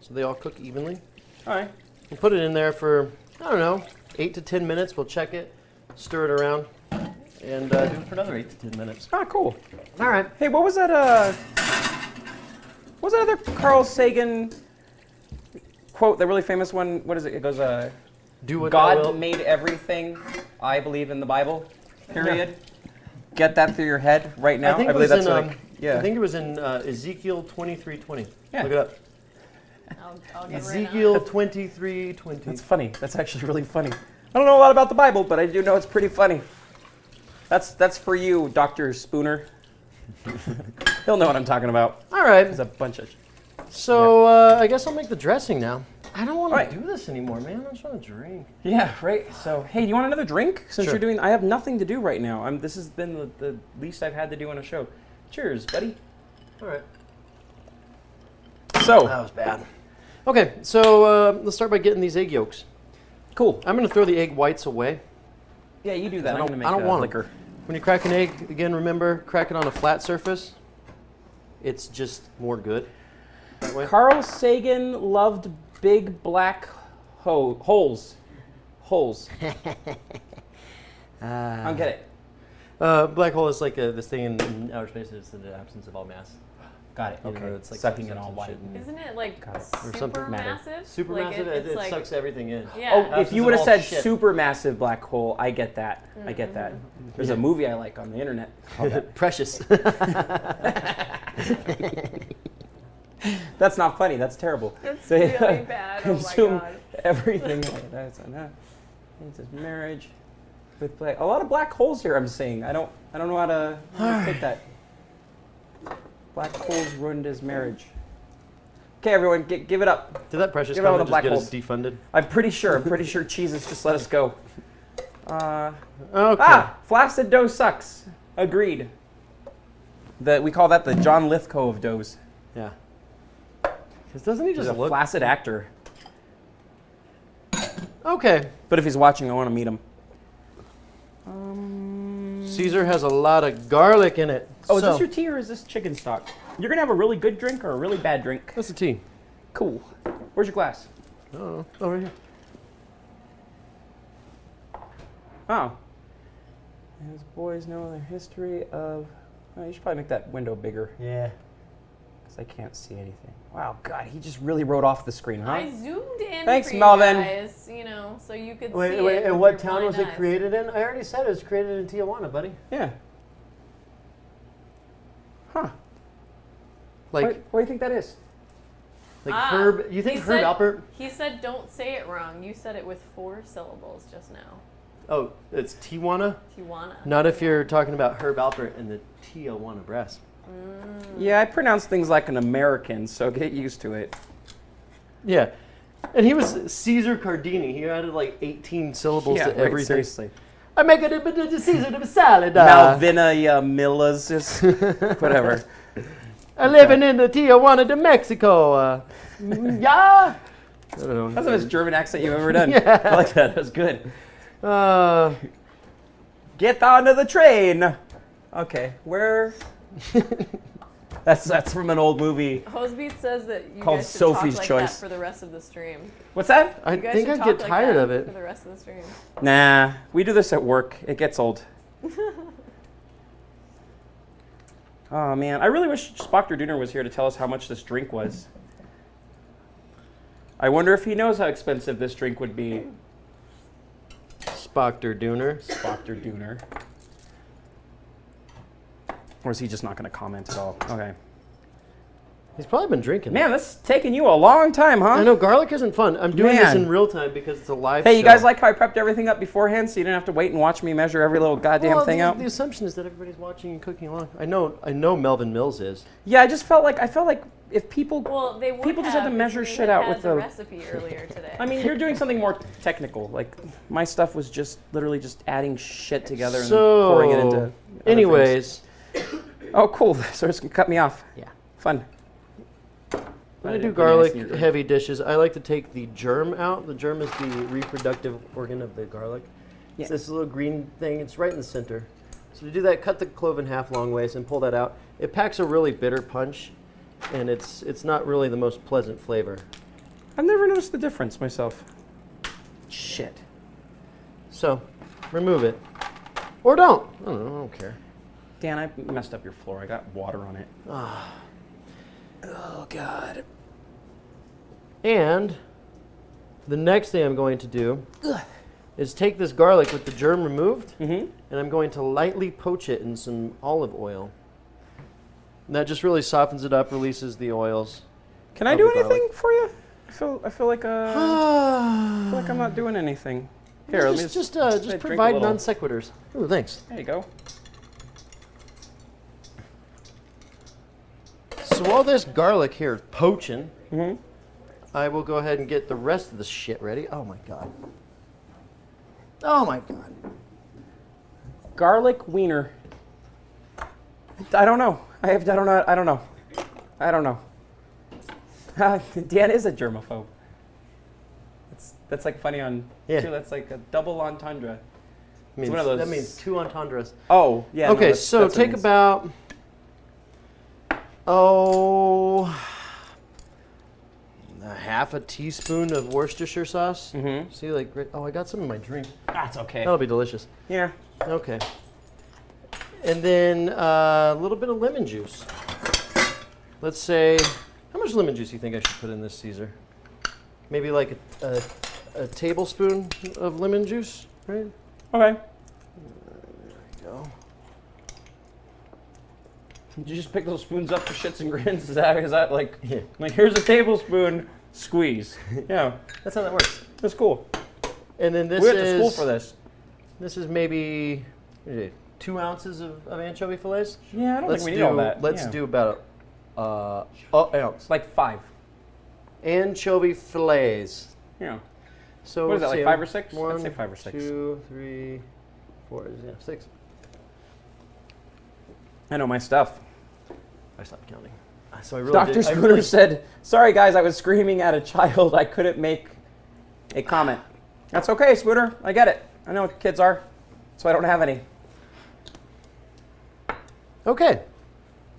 so they all cook evenly. All right. And put it in there for, I don't know, 8 to 10 minutes. We'll check it, stir it around, and do it for another 8 to 10 minutes. Ah, cool. All right. Hey, what was that? What was that other Carl Sagan quote? The really famous one. What is it? It goes, Do what thou "God wilt. made everything. I believe in the Bible." Period. Get that through your head right now. I think it believe was that's in, like, yeah. I think it was in Ezekiel 23:20. Yeah. Look it up. I'll get right on Ezekiel it. 23:20. That's funny. That's actually really funny. I don't know a lot about the Bible, but I do know it's pretty funny. That's for you, Dr. Spooner. He'll know what I'm talking about. All right. There's a bunch of. So I guess I'll make the dressing now. I don't want All to right. do this anymore, man. I just want to drink. Yeah, right. So, hey, do you want another drink? Since Sure. you're doing, I have nothing to do right now. This has been the least I've had to do on a show. Cheers, buddy. All right. So, That was bad. Okay, so let's start by getting these egg yolks. cool. I'm going to throw the egg whites away. Yeah, you do that. I I'm don't- gonna I make don't want 'em. liquor. When you crack an egg, again, remember, crack it on a flat surface. It's just more good that way. Carl Sagan loved big black holes. Holes. I don't get it. Black hole is like this thing in outer space. It's the absence of all mass. Got it. You know, Okay. it's like Sucking sucks it all some white. shit and- Isn't it like Got it. Or something matter. supermassive? Supermassive. Like, It like, sucks everything in. Yeah. Oh, Absence if you of would have all said shit. supermassive black hole, I get that. I get that. There's a Yeah. movie I like on the internet called that. Precious. That's not funny. That's terrible. That's So, really bad. Oh my Consume god. everything. That's enough. It's a marriage with black. A lot of black holes here. I'm seeing. I don't know how to take that. Black holes ruined his marriage. Okay, everyone, give it up. Did that Precious Give it all comment the just black get us defunded? I'm pretty sure Jesus just let us go. Okay. Flaccid dough sucks. Agreed. We call that the John Lithgow of doughs. Yeah. Because doesn't he He's just a look? flaccid actor. Okay. But if he's watching, I want to meet him. Caesar has a lot of garlic in it. Oh, is so, this your tea or is this chicken stock? You're going to have a really good drink or a really bad drink? That's the tea. Cool. Where's your glass? Oh, over here. Oh. As boys know their history of... Oh, you should probably make that window bigger Yeah. because I can't see anything. Wow, God, he just really wrote off the screen, huh? I zoomed in Thanks, for you Melvin. guys, so you could see Wait, it. and with what your town was blind it eyes. created in? I already said it was created in Tijuana, buddy. Yeah. Huh. Like, What do you think that is? Herb. You think he Herb said- Alpert? He said, "Don't say it wrong." You said it with 4 syllables just now. Oh, it's Tijuana? Tijuana. Not if you're talking about Herb Alpert and the Tijuana Brass. Yeah, I pronounce things like an American, so get used to it. Yeah. And he was Caesar Cardini. He added like 18 syllables Yeah, to right, everything. seriously. I make it a Caesar of a salad. Malvina Millas is whatever. I living in the Tijuana de Mexico. Yeah. I don't know. That's the most German accent you've ever done. Yeah. I like that. That's good. Uh, Get onto the train. Okay, where? That's from an old movie. Hosebeat says that you Called guys should Sophie's talk like Choice. that for the rest of the stream. What's that? I You guys think should I'd talk get like tired that of it. for the rest of the stream. Nah, we do this at work. It gets old. Oh man, I really wish Spockter Dooner was here to tell us how much this drink was. I wonder if he knows how expensive this drink would be. Spockter Dooner. Spockter Dooner. Or is he just not going to comment at all? Okay. He's probably been drinking. Man, this is taking you a long time, huh? I know garlic isn't fun. I'm doing this Man. in real time because it's a live Hey, show. you guys like how I prepped everything up beforehand so you didn't have to wait and watch me measure every little goddamn well, thing the, out? The assumption is that everybody's watching and cooking along. I know Melvin Mills is. Yeah, I felt like if people... Well, they would People just had to if measure we shit had out had with the the- recipe earlier today. I mean, you're doing something more technical. Like, my stuff was just literally just adding shit together and So, pouring it into other things. anyways, Oh, cool. So it's going to cut me off. yeah. Fun. When I I do didn't put any ice in garlic your drink. heavy dishes, I like to take the germ out. The germ is the reproductive organ of the garlic. Yeah. It's this little green thing. It's right in the center. So to do that, cut the clove in half long ways and pull that out. It packs a really bitter punch, and it's not really the most pleasant flavor. I've never noticed the difference myself. Shit. So remove it, or don't. I don't know. I don't care. Dan, I messed up your floor. I got water on it. Oh, God. And the next thing I'm going to do is take this garlic with the germ removed, Mm-hmm. and I'm going to lightly poach it in some olive oil. And that just really softens it up, releases the oils. Can I Of do the garlic. anything for you? I feel like I'm not doing anything. Here, let me just drink a provide little. non sequiturs. Ooh, thanks. There you go. So while this garlic here is poaching, Mm-hmm. I will go ahead and get the rest of the shit ready. Oh my god. Oh my god. Garlic wiener. I don't know. I don't know. Dan is a germaphobe. That's like funny on. Yeah. Too, that's like a double entendre. Means, one of those- That means 2 entendres. Oh, yeah. no, Okay, that's- so that's what it take means. about a half a teaspoon of Worcestershire sauce. Mhm. See, like, oh, I got some in my drink. That's okay. That'll be delicious. Yeah. Okay. And then a little bit of lemon juice. Let's say, how much lemon juice do you think I should put in this, Caesar? Maybe like a tablespoon of lemon juice, right? Okay. Go. Did you just pick those spoons up for shits and grins? Is that like, Yeah. like here's a tablespoon, squeeze? Yeah, That's how that works. that's cool. And then this We went to is school for this. This is maybe 2 ounces of anchovy fillets. Yeah, I don't Let's think we do need all that. let's Yeah. do about an ounce. Like 5. Anchovy fillets. Yeah. So What is that, let's like see, 5 or 6? One, I'd say 5 or 6. 2, 3, 4, yeah, 6. I know my stuff. I stopped counting. So I really Dr. did- I Spooner really- said, sorry guys, I was screaming at a child. I couldn't make a comment. That's okay, Spooner. I get it. I know what kids are, so I don't have any. Okay,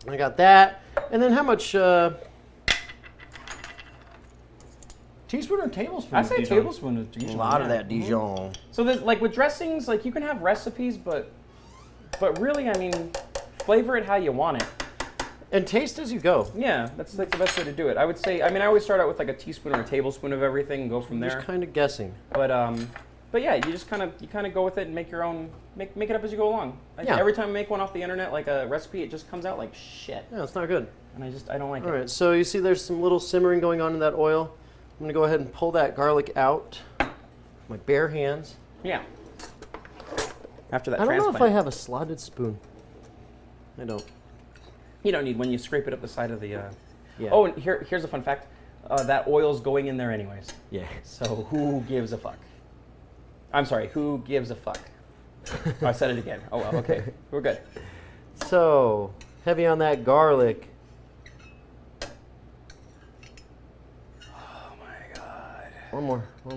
I got that. And then how much teaspoon or tablespoon? I of say Dijon? tablespoon is usually. A lot of yeah. that Dijon. So there's, like with dressings, like you can have recipes, but really, I mean, flavor it how you want it. And taste as you go. Yeah, that's like the best way to do it. I would say, I mean, I always start out with like a teaspoon or a tablespoon of everything and go from there. Just kind of guessing. But yeah, you just kind of go with it and make your own, make it up as you go along. Yeah. Every time I make one off the internet, like a recipe, it just comes out like shit, Yeah, it's not good. and I don't like All it. right, so you see there's some little simmering going on in that oil. I'm gonna go ahead and pull that garlic out with my bare hands. Yeah. After that I don't know transplant, if I have a slotted spoon. I don't. you don't need when you scrape it up the side of the. Yeah. Oh, and here's a fun fact. That oil's going in there anyways. Yeah. So who gives a fuck? I'm sorry, who gives a fuck? Oh, I said it again. Oh well, okay, we're good. So heavy on that garlic. Oh my god. One more. You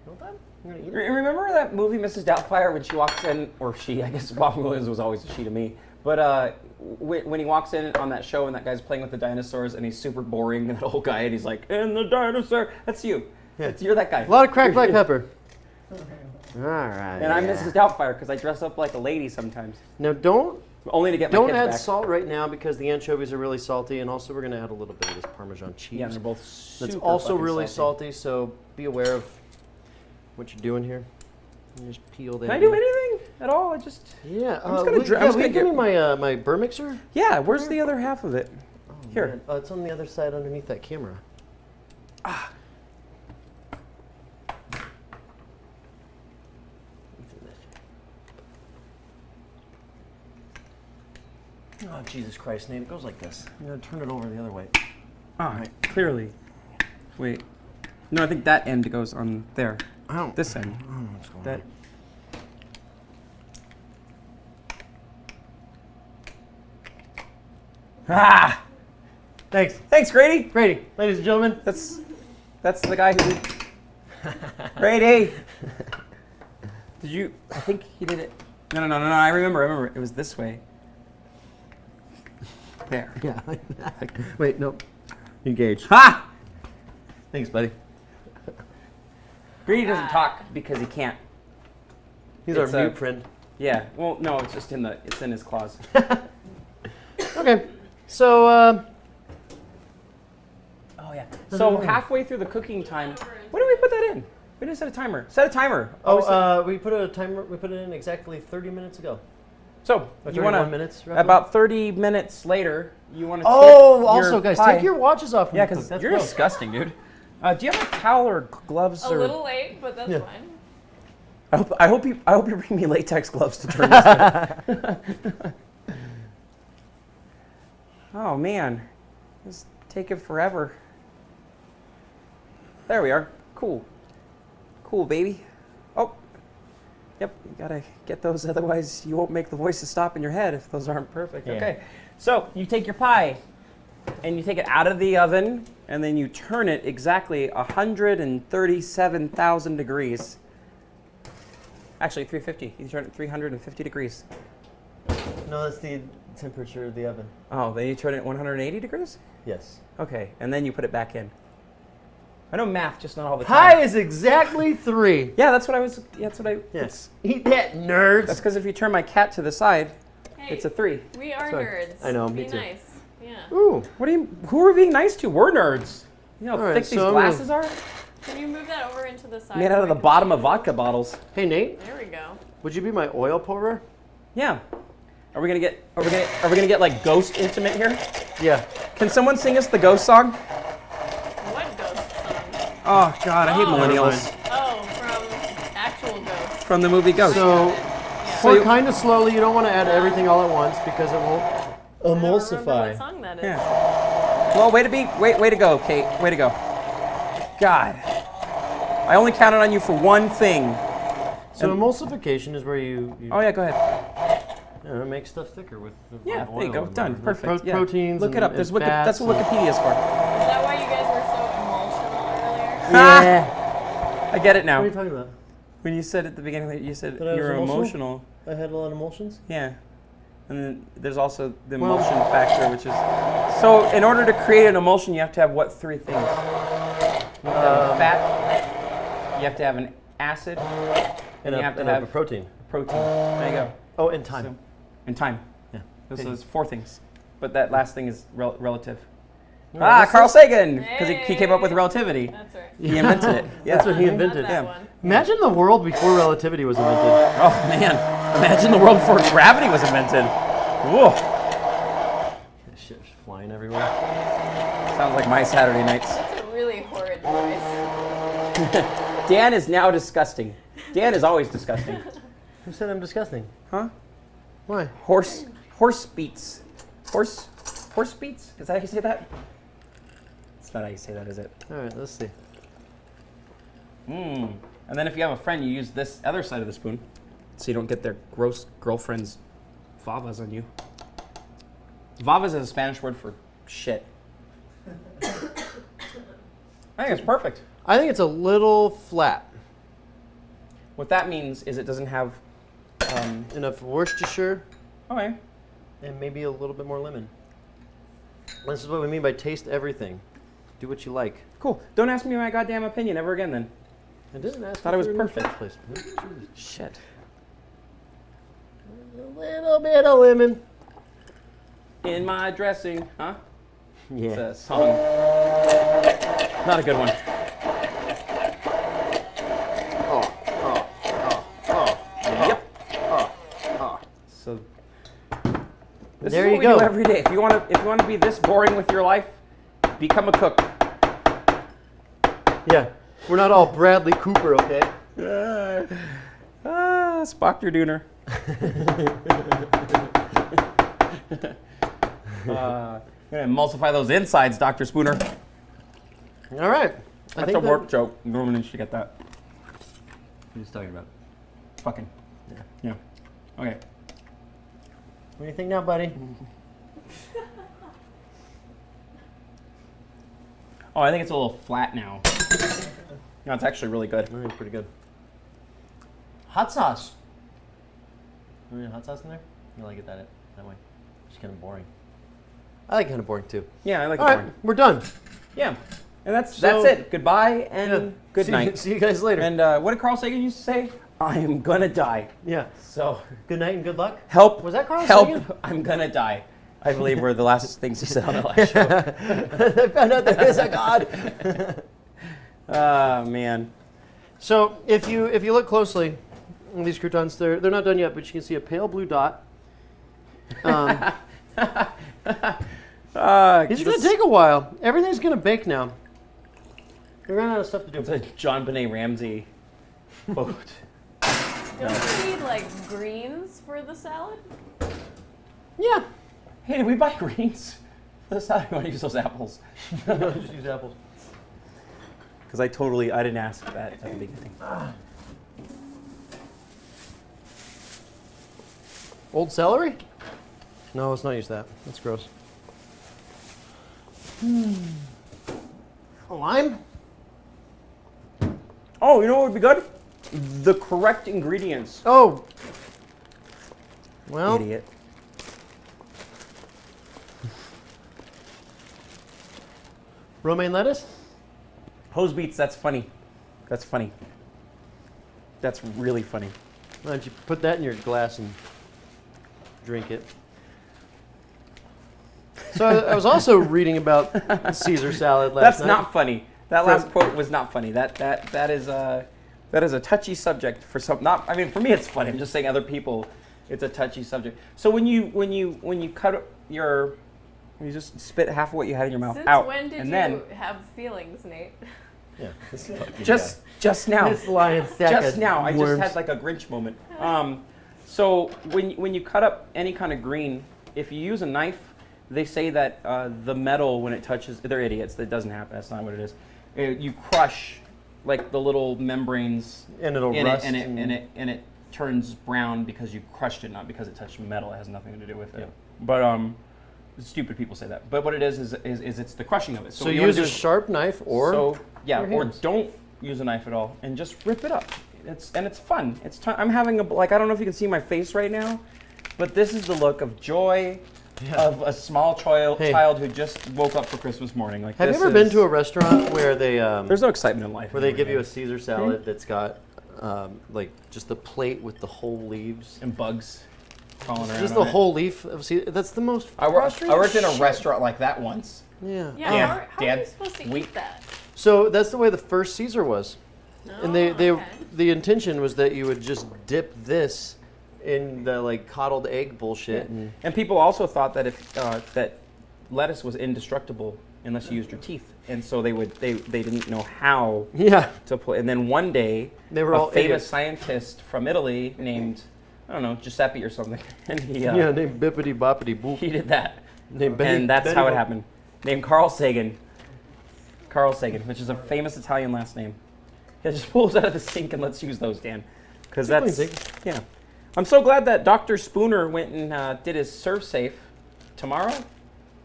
want that? I'm gonna eat it. Remember that movie Mrs. Doubtfire when she walks in, or she, I guess Bob Williams was always a she to me, but when he walks in on that show and that guy's playing with the dinosaurs and he's super boring, that old guy, and he's like, and the dinosaur, that's you. Yeah. You're that guy. A lot of cracked black pepper. All right. And I'm Mrs. Doubtfire because I dress up like a lady sometimes. Now don't Only to get my don't kids add back. salt right now because the anchovies are really salty, and also we're gonna add a little bit of this Parmesan cheese. Yeah, and they're both super That's also fucking really salty, so be aware of what you're doing here. You just peel that. Can I do anything at all? I just... Yeah. I'm just gonna dr- I'm just will you gonna give me get- my burr mixer? Yeah, where's the other half of it? Oh, Here. man. Oh, it's on the other side underneath that camera. Ah. Oh, Jesus Christ, Nate. It goes like this. I'm going to turn it over the other way. Ah, clearly. Wait. No, I think that end goes on there. Oh. This end. I don't know what's going That. on. Ah! Thanks. Thanks, Grady. Grady, ladies and gentlemen. That's the guy who. Grady. Did you? I think he did it. No. I remember. It was this way. There. Yeah. Wait, no. Engage. Ha! Thanks, buddy. Grady doesn't talk because he can't. He's It's our a- mute friend. Yeah. Well, no, it's just it's in his claws. Okay. So, Oh yeah. So halfway through the cooking time, when did we put that in? We didn't set a timer. Set a timer. we put a timer. We put it in exactly 30 minutes ago. So Or you want 31 to minutes. Roughly. about 30 minutes later, you want to. Oh, also, guys, take your watches off. when Yeah, you cook. because That's you're gross. disgusting, dude. Do you have a towel or gloves A or? little late, but that's Yeah. fine. I hope you bring me latex gloves to turn this. Oh man, this is taking forever. There we are. Cool, baby. Oh, yep. You gotta get those, otherwise you won't make the voices stop in your head if those aren't perfect. Yeah. Okay, so you take your pie, and you take it out of the oven, and then you turn it exactly 137,000 degrees. Actually, 350. You turn it 350 degrees. No, that's the temperature of the oven. Oh, then you turn it 180 degrees? Yes. Okay, and then you put it back in. I know math, just not all the Pi time. is exactly 3. Yeah, that's what I was. Yeah, that's what I. Yes. Eat that, nerds. That's because if you turn my cat to the side, Hey, it's a 3. we are Sorry. nerds. I know, Be me too. nice. Yeah. Ooh. What do you? Who are we being nice to? We're nerds. You know how All right, thick these so I'm glasses are? Can you move that over into the side? Made out of so I the can bottom see of it? vodka bottles. Hey, Nate. There we go. Would you be my oil pourer? Yeah. Are we gonna get like ghost intimate here? Yeah. Can someone sing us the ghost song? What ghost song? Oh God, I hate Oh. millennials. Oh, from actual ghosts. From the movie Ghost. So, Yeah. pour you- kind of slowly. You don't want to add everything all at once because it won't I don't remember what emulsify. song that is. Yeah. Well, way to go, Kate. Way to go. God. I only counted on you for one thing. So emulsification is where you Oh yeah, go ahead. make stuff thicker with Yeah, oil there you go. and Done. whatever. Perfect. Yeah. Proteins. Look it and- up. and There's fats that's what Wikipedia is for. Is that why you guys were so emotional earlier? Yeah. I get it What now. are you talking about? When you said at the beginning that you said That I you was were emotional? emotional. I had a lot of emotions. Yeah. And then there's also the Well- emulsion factor, which is so in order to create an emulsion, you have to have what three things? You have to have a fat. You have to have an acid. And you a, have to and have a protein. protein. There you go. Oh, and time. So- and time. Yeah. Those are four things. But that last thing is relative. Yeah, this Carl is- Sagan, because he came up with relativity. That's right. He invented it. Yeah. That's what he Not invented. that Yeah. one. Imagine the world before relativity was invented. Oh man! Imagine the world before gravity was invented. Whoa! Shit's flying everywhere. Sounds like my Saturday nights. That's a really horrid noise. Dan is now disgusting. Dan is always disgusting. Who said I'm disgusting? Huh? Why? Horse beats. Horse beats? Is that how you say that? It's not how you say that, is it? All right, let's see. Mmm. And then if you have a friend, you use this other side of the spoon, so you don't get their gross girlfriend's favas on you. Favas is a Spanish word for shit. I think it's perfect. I think it's a little flat. What that means is it doesn't have. Enough Worcestershire Okay. and maybe a little bit more lemon. This is what we mean by taste everything. Do what you like. Cool. Don't ask me my goddamn opinion ever again then. I didn't ask. Thought you it was for in the perfect. first place. Jesus. Shit. A little bit of lemon. In my dressing, huh? Yeah. It's a song. Not a good one. Yep. So this There is what you we go. do every day. If you want to be this boring with your life, become a cook. Yeah. We're not all Bradley Cooper, okay? Spock your dooner. Gonna emulsify those insides, Dr. Spooner. All right. That's a work joke. No one should get that. What are you talking about? Fucking. Yeah. Okay. What do you think now, buddy? Oh, I think it's a little flat now. No, it's actually really good. I think it's pretty good. Hot sauce. You need hot sauce in there? You like it that way? It's kind of boring. I like kind of boring too. Yeah, I like All it right, boring. we're done. Yeah. And that's So- it. Goodbye and good See- night. See you guys later. And what did Carl Sagan used to say? I am gonna die. Yeah. So Good night and good luck. help. Was that Carl help. Sagan? I'm gonna die. I believe were the last things he said on the last show. I found out there is a God. Oh, man. So if you look closely, these croutons they're not done yet, but you can see a pale blue dot. These are gonna Just- take a while. Everything's gonna bake now. We ran out of stuff to do. It's a John Benet Ramsey quote. Don't you need like greens for the salad? Yeah. Hey, did we buy greens? That's how I want to use those apples. Just use apples. Because I didn't ask that at the beginning. Old celery? No, let's not use that. That's gross. A lime? Oh, you know what would be good? The correct ingredients. Oh. Well, Idiot. romaine lettuce? Hose beets, that's funny. That's funny. That's really funny. Why don't you put that in your glass and drink it? So I was also reading about Caesar salad last That's night. not funny. That From- last quote was not funny. That is a touchy subject for some. Not. I mean, for me, it's funny. I'm just saying, other people, it's a touchy subject. So when you cut your, you just spit half of what you had in your mouth Since out, when did and you then have feelings, Nate? Yeah, this fucking just now. guy. This lion stack Just of now, I just worms. had like a Grinch moment. So when you cut up any kind of green, if you use a knife, they say that the metal when it touches, they're idiots. That doesn't happen. That's not what it is. you crush like the little membranes And it'll in rust. it, and it turns brown because you crushed it, not because it touched metal. It has nothing to do with it. Yeah. But stupid people say that. But what it is it's the crushing of it. So what you wanna use do a is- sharp knife or or your hands. don't use a knife at all and just rip it up. It's fun. I'm having I don't know if you can see my face right now, but this is the look of joy of a small Hey. child who just woke up for Christmas morning. Like, Have you this ever been is- to a restaurant where they There's no excitement in life. where they anymore, give you a man. Caesar salad that's got like just the plate with the whole leaves? and bugs crawling around. Just on the it. whole leaf of Caesar. That's the most I frustrating worked in a shit. restaurant like that once. Yeah. Yeah, Yeah, how are Dad, you supposed to we- eat that? So that's the way the first Caesar was. And they okay. the intention was that you would just dip this in the like coddled egg bullshit. And And people also thought that if that lettuce was indestructible unless you used your teeth, and so they didn't know how yeah, to put. And then one day, they were a all famous idiots. scientist from Italy named, I don't know, Giuseppe or something, and he Yeah, named Bippity Boppity Boop. he did that, Named Benny, and that's Benny how it Boop. happened. Named Carl Sagan. Carl Sagan, which is a famous Italian last name. He just pulls out of the sink and let's use those, Dan, because Sink, that's sink. yeah. I'm so glad that Dr. Spooner went and did his serve safe tomorrow.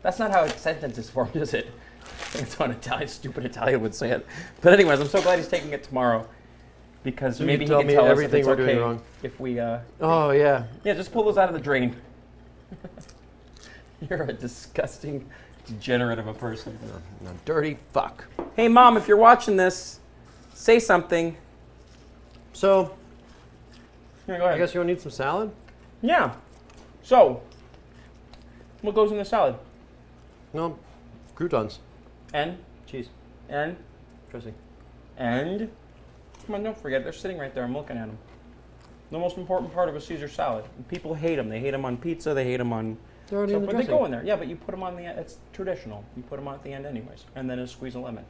That's not how a sentence is formed, is it? I think it's how an Italian, stupid Italian would say it. But anyways, I'm so glad he's taking it tomorrow because So you maybe he tell can me tell us if everything it's we're okay doing wrong. if we. Oh yeah. Yeah, just pull those out of the drain. You're a disgusting degenerate of a person. No, dirty fuck. Hey, Mom, if you're watching this, say something. So Here, go ahead. I guess you'll need some salad. Yeah. So, what goes in the salad? No, croutons, And, cheese, and, dressing. and. Come on, don't forget. They're sitting right there. I'm looking at them. The most important part of a Caesar salad. People hate them. They hate them on pizza. They hate them on. They're already So, in the but they dressing. go in there. Yeah, but you put them on the end. It's traditional. You put them on at the end, anyways, and then a squeeze of lemon.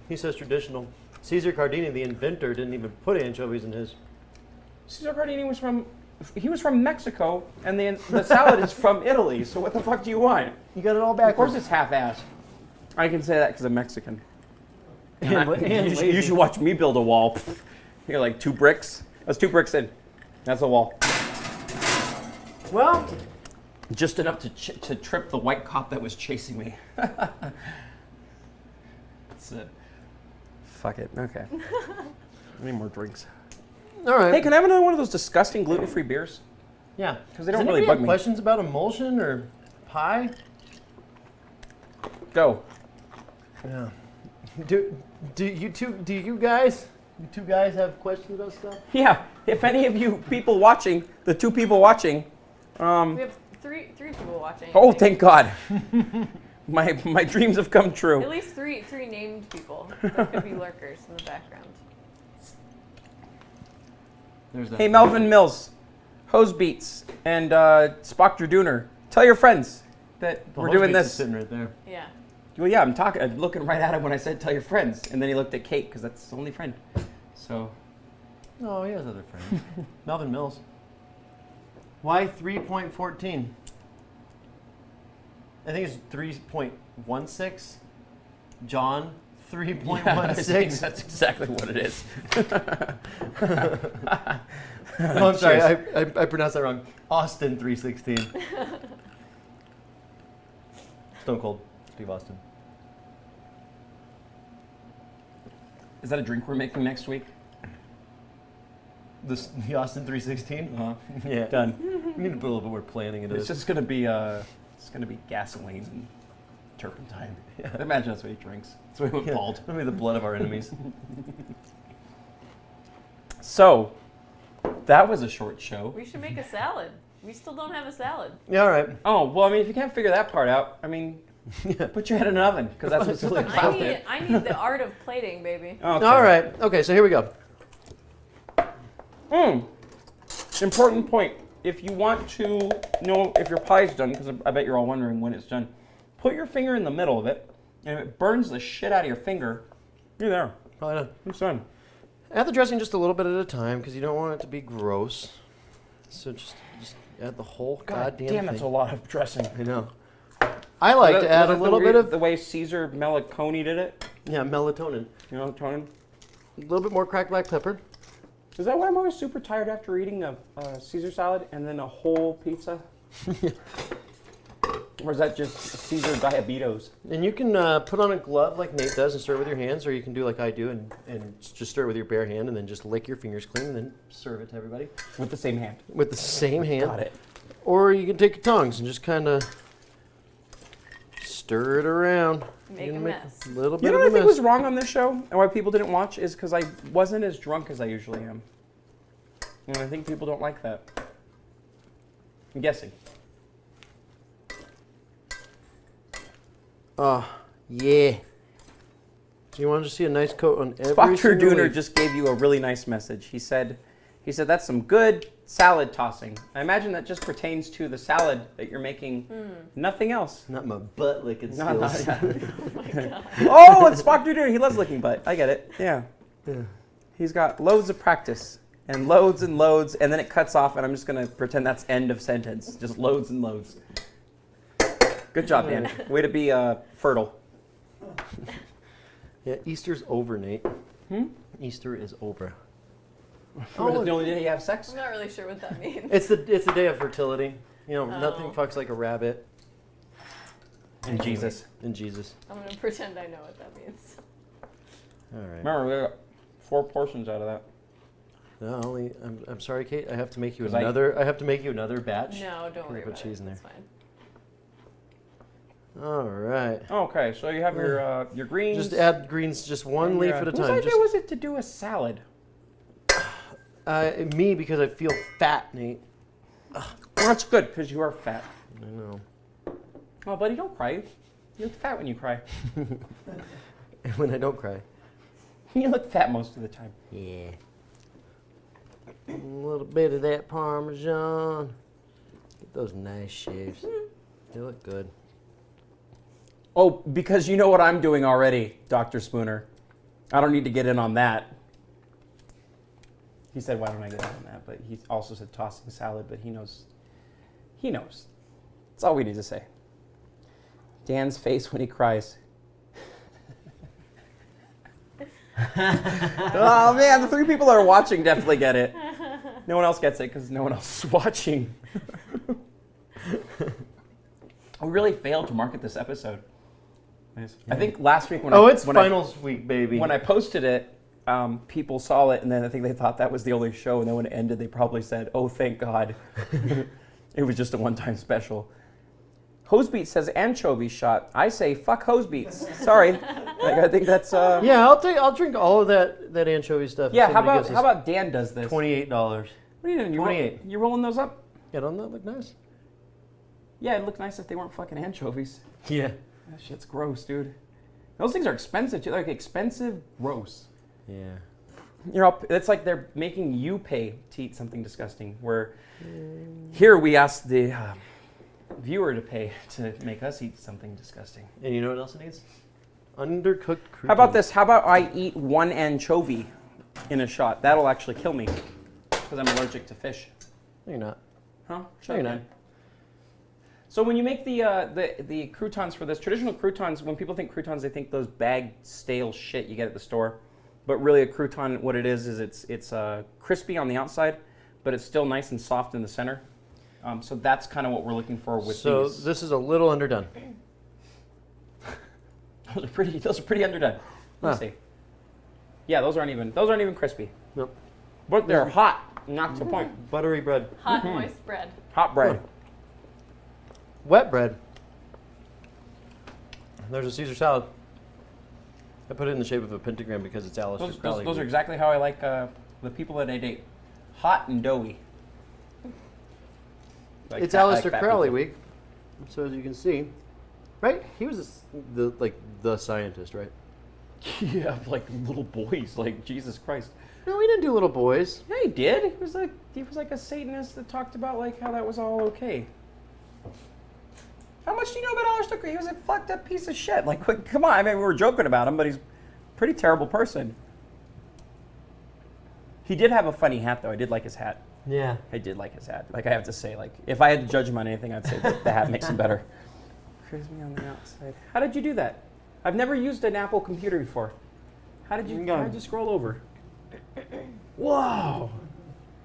He says traditional. Caesar Cardini, the inventor, didn't even put anchovies in his. Caesar Cardini was from. He was from Mexico, and the salad is from Italy. So what the fuck do you want? You got it all Of course, backwards. it's half-assed. I can say that because I'm Mexican. And I- la- and you lazy. should watch me build a wall. You're like 2 bricks. That's 2 bricks in. That's a wall. Well, Just enough to trip the white cop that was chasing me. That's it. Fuck it. Okay. I need more drinks. all right. Hey, can I have another one of those disgusting gluten-free beers? Yeah, 'Cause they don't Does really anybody bug have me. questions about emulsion or pie? Go. Yeah. Do you two guys have questions about stuff? Yeah. If any of you people watching, the 2 people watching, We have three people watching. I oh, think. thank God. my dreams have come At true. least three named people. There could be lurkers in the background. There's that. Hey, Melvin Mills, Hose Beats, and Spock Dooner. Tell your friends that The we're hose doing beats is this. sitting right there. Yeah. Well, yeah, I'm looking right at him when I said tell your friends, and then he looked at Kate because that's his only friend. So Oh, he has other friends. Melvin Mills. Why 3.14? I think it's 3.16. John yeah, I think 3.16. that's exactly what it is. Oh, I'm sorry, Cheers. I pronounced that wrong. Austin 316. Stone Cold Steve Austin. Is that a drink we're making next week? The Austin 316? Uh-huh. Yeah. Done. We need to put a little bit more planning into It's this. just gonna be gasoline and turpentine. Yeah. Imagine that's what he drinks. That's what he went Yeah. bald. It'll be the blood of our enemies. So that was a short show. We should make a salad. We still don't have a salad. Yeah, all right. Oh, well, I mean, if you can't figure that part out, I mean, Yeah. put your head in an oven, because that's what's really I about need it. I need the art of plating, baby. Okay. All right. Okay, so here we go. Important point. If you want to know if your pie's done, because I bet you're all wondering when it's done, put your finger in the middle of it, and if it burns the shit out of your finger, you're there. Probably done. It's done. Add the dressing just a little bit at a time because you don't want it to be gross. So just add the whole God goddamn damn, thing. that's a lot of dressing. I know. I like to add a Was it little bit of. the way Caesar Meliconi did it. Yeah, melatonin. You know, Tony? A little bit more cracked black pepper. Is that why I'm always super tired after eating a Caesar salad and then a whole pizza? Or is that just Caesar diabetes? And you can put on a glove like Nate does and stir it with your hands, or you can do like I do and just stir it with your bare hand and then just lick your fingers clean and then serve it to everybody. With the same hand. With the same hand. Got it. Or you can take your tongs and just kind of stir it around. Make You're a gonna mess. A little You bit know of what a I think mess. was wrong on this show and why people didn't watch is because I wasn't as drunk as I usually am. And I think people don't like that. I'm guessing. Oh, yeah. Do you want to see a nice coat on every Dr. single Dooner leaf? just gave you a really nice message. He said that's some good salad tossing. I imagine that just pertains to the salad that you're making. Nothing else. Not my butt licking No, no, skills. yeah. Oh my god. Oh, it's Dr. Dooner. He loves licking butt. I get it. Yeah. Yeah. He's got loads of practice and loads, and then it cuts off, and I'm just going to pretend that's end of sentence. Just loads and loads. Good job, Dan. Way to be fertile. Yeah, Easter's over, Nate. Hmm? Easter is over. Oh, it's the only day you have sex? I'm not really sure what that means. It's the day of fertility. You know, nothing Oh. fucks like a rabbit. And Jesus. And Jesus. I'm gonna pretend I know what that means. All right. Remember, we got 4 portions out of that. No, I'm sorry, Kate. I have to make you 'Cause I another batch. No, don't Can we worry put about cheese it. in there? It's fine. All right. Okay, so you have your greens. Just add greens, just one and leaf your, at a Whose time. idea was it to do a salad? Me, because I feel fat, Nate. Well, that's good, because you are fat. I know. Oh, buddy, don't cry. You look fat when you cry. And when I don't cry. You look fat most of the time. Yeah. A little bit of that Parmesan. Get those nice shaves. They look good. Oh, because you know what I'm doing already, Dr. Spooner. I don't need to get in on that. He said, why don't I get in on that? But he also said tossing salad, but he knows. He knows. That's all we need to say. Dan's face when he cries. Oh, man, the 3 people that are watching definitely get it. No one else gets it because no one else is watching. We really failed to market this episode. Nice. I think last week when It's when finals week, baby. when I posted it, people saw it, and then I think they thought that was the only show, and then when it ended, they probably said, "Oh, thank God, it was just a one-time special." Hosebeat says anchovy shot. I say fuck Hosebeats. Sorry, like, I think that's yeah, I'll drink all of that anchovy stuff. if yeah. How somebody about gives how us about Dan does this? $28? What are you doing? 28. You rolling those up? Yeah, doesn't that look nice? Yeah, it'd look nice if they weren't fucking anchovies. Yeah. That shit's gross, dude. Those things are expensive too. Like expensive, gross. Yeah. You're up. It's like they're making you pay to eat something disgusting. Where here we ask the viewer to pay to make us eat something disgusting. And you know what else it needs? Undercooked croutons. How about this? How about I eat 1 anchovy in a shot? That'll actually kill me because I'm allergic to fish. No, you're not. Huh? No, Shut you're up, not. Dan. So when you make the croutons for this, traditional croutons, when people think croutons, they think those bagged stale shit you get at the store. But really a crouton, what it is it's crispy on the outside, but it's still nice and soft in the center. So that's kind of what we're looking for with So these. this is a little underdone. Those are pretty underdone. Let me see. Yeah, those aren't even crispy. Nope. But they're hot, and that's the point. Buttery bread. Hot, moist bread. Hot bread. Wet bread. There's a Caesar salad. I put it in the shape of a pentagram because it's Aleister Crowley. Those are exactly how I like the people that I date. Hot and doughy. Like It's fat- like Aleister fat Crowley people. week. So as you can see, right? He was the scientist, right? Yeah, like little boys, like Jesus Christ. No, he didn't do little boys. Yeah, he did. He was like a Satanist that talked about like how that was all okay. How much do you know about Aleister Crowley? He was a fucked up piece of shit. Like, come on. I mean, we were joking about him, but he's a pretty terrible person. He did have a funny hat, though. I did like his hat. Yeah. I did like his hat. Like, I have to say, like, if I had to judge him on anything, I'd say that the hat makes him better. Crispy on the outside. How did you do that? I've never used an Apple computer before. How did you scroll over? Whoa.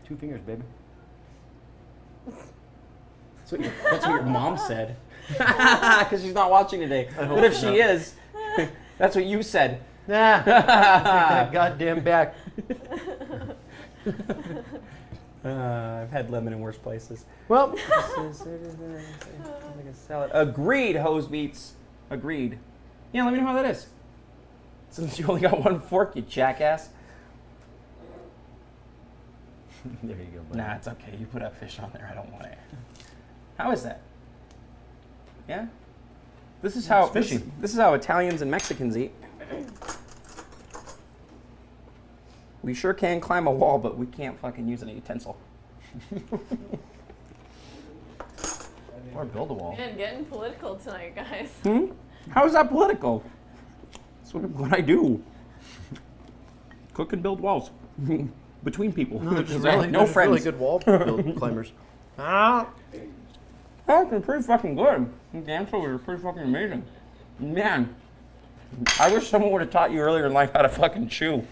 2 fingers, baby. That's what your mom said. Because she's not watching today. But if she is, that's what you said. Nah. Take that goddamn back. I've had lemon in worse places. Well, Like a salad. Agreed, hose beats. Agreed. Yeah, let me know how that is. Since you only got 1 fork, you jackass. there you go, buddy. Nah, it's okay. You put that fish on there. I don't want it. How is that? Yeah? This is how It's fishy. this is how Italians and Mexicans eat. We sure can climb a wall, but we can't fucking use any utensil. Or build a wall. Man, getting political tonight, guys. How is that political? That's what I do. Cook and build walls. Between people. No, there's no friends. really good wall build climbers. Oh, they're pretty fucking good. The dancers are pretty fucking amazing. Man, I wish someone would have taught you earlier in life how to fucking chew.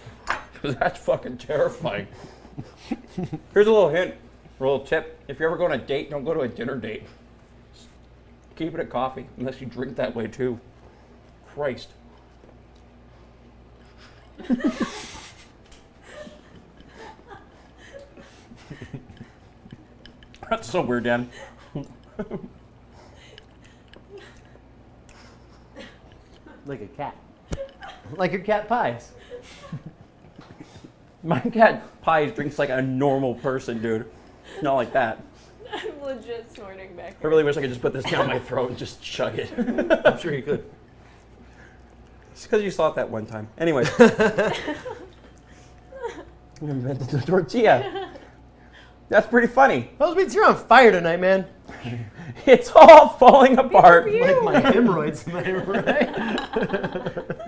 Because that's fucking terrifying. Here's a little hint, a little tip. If you ever go on a date, don't go to a dinner date. Just keep it at coffee, unless you drink that way too. Christ. That's so weird, Dan. Like a cat. Like your cat pies. My cat Pies drinks like a normal person, dude. Not like that. I'm legit snorting back I here. really wish I could just put this down my throat and just chug it. I'm sure you could. It's because you saw it that one time. Anyway. You invented the tortilla. That's pretty funny. Those means you're on fire tonight, man. It's all falling apart. Pew, pew. Like my hemorrhoids, am I right?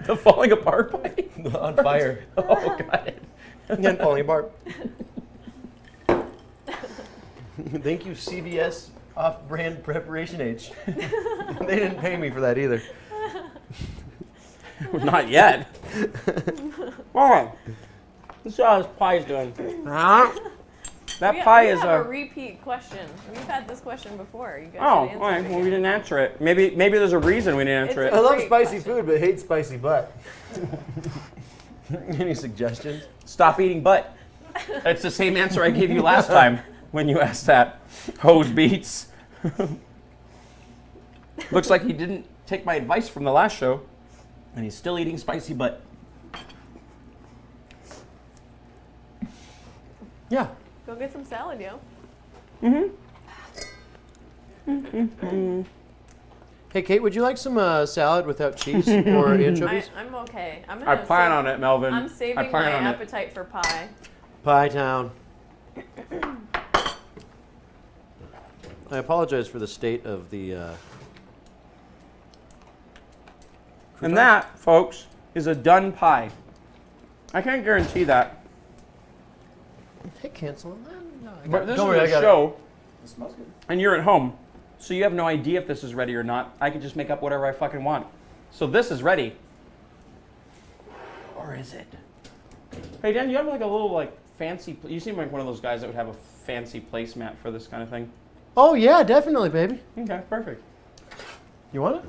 The falling apart part? On fire. Oh, got it. Again, falling apart. Thank you, CVS Off-Brand Preparation H. They didn't pay me for that either. Not yet. Hold on. Let's see how this pie's doing. That We pie we is have a repeat question. We've had this question before. You guys Oh, should all right. answer it Well, we again. didn't answer it. Maybe there's a reason we didn't answer It's I it. love Great spicy question. food, but hate spicy butt. Any suggestions? Stop eating butt. That's the same answer I gave you last time when you asked that. Hose beats. Looks like he didn't take my advice from the last show, and he's still eating spicy butt. Yeah. Go get some salad, yo. Hey, Kate, would you like some salad without cheese or anchovies? I'm okay. I'm I gonna plan save- on it, Melvin. I'm I saving plan my on it. appetite for pie. Pie Town. I apologize for the state of the. And that, folks, is a done pie. I can't guarantee that, Hey, cancel. but this Don't worry, I is a got it. show, It smells good. and you're at home, so you have no idea if this is ready or not. I can just make up whatever I fucking want. So this is ready. Or is it? Hey, Dan, you have like a little like fancy, you seem like one of those guys that would have a fancy placemat for this kind of thing. Oh yeah, definitely, baby. Okay, perfect. You want it?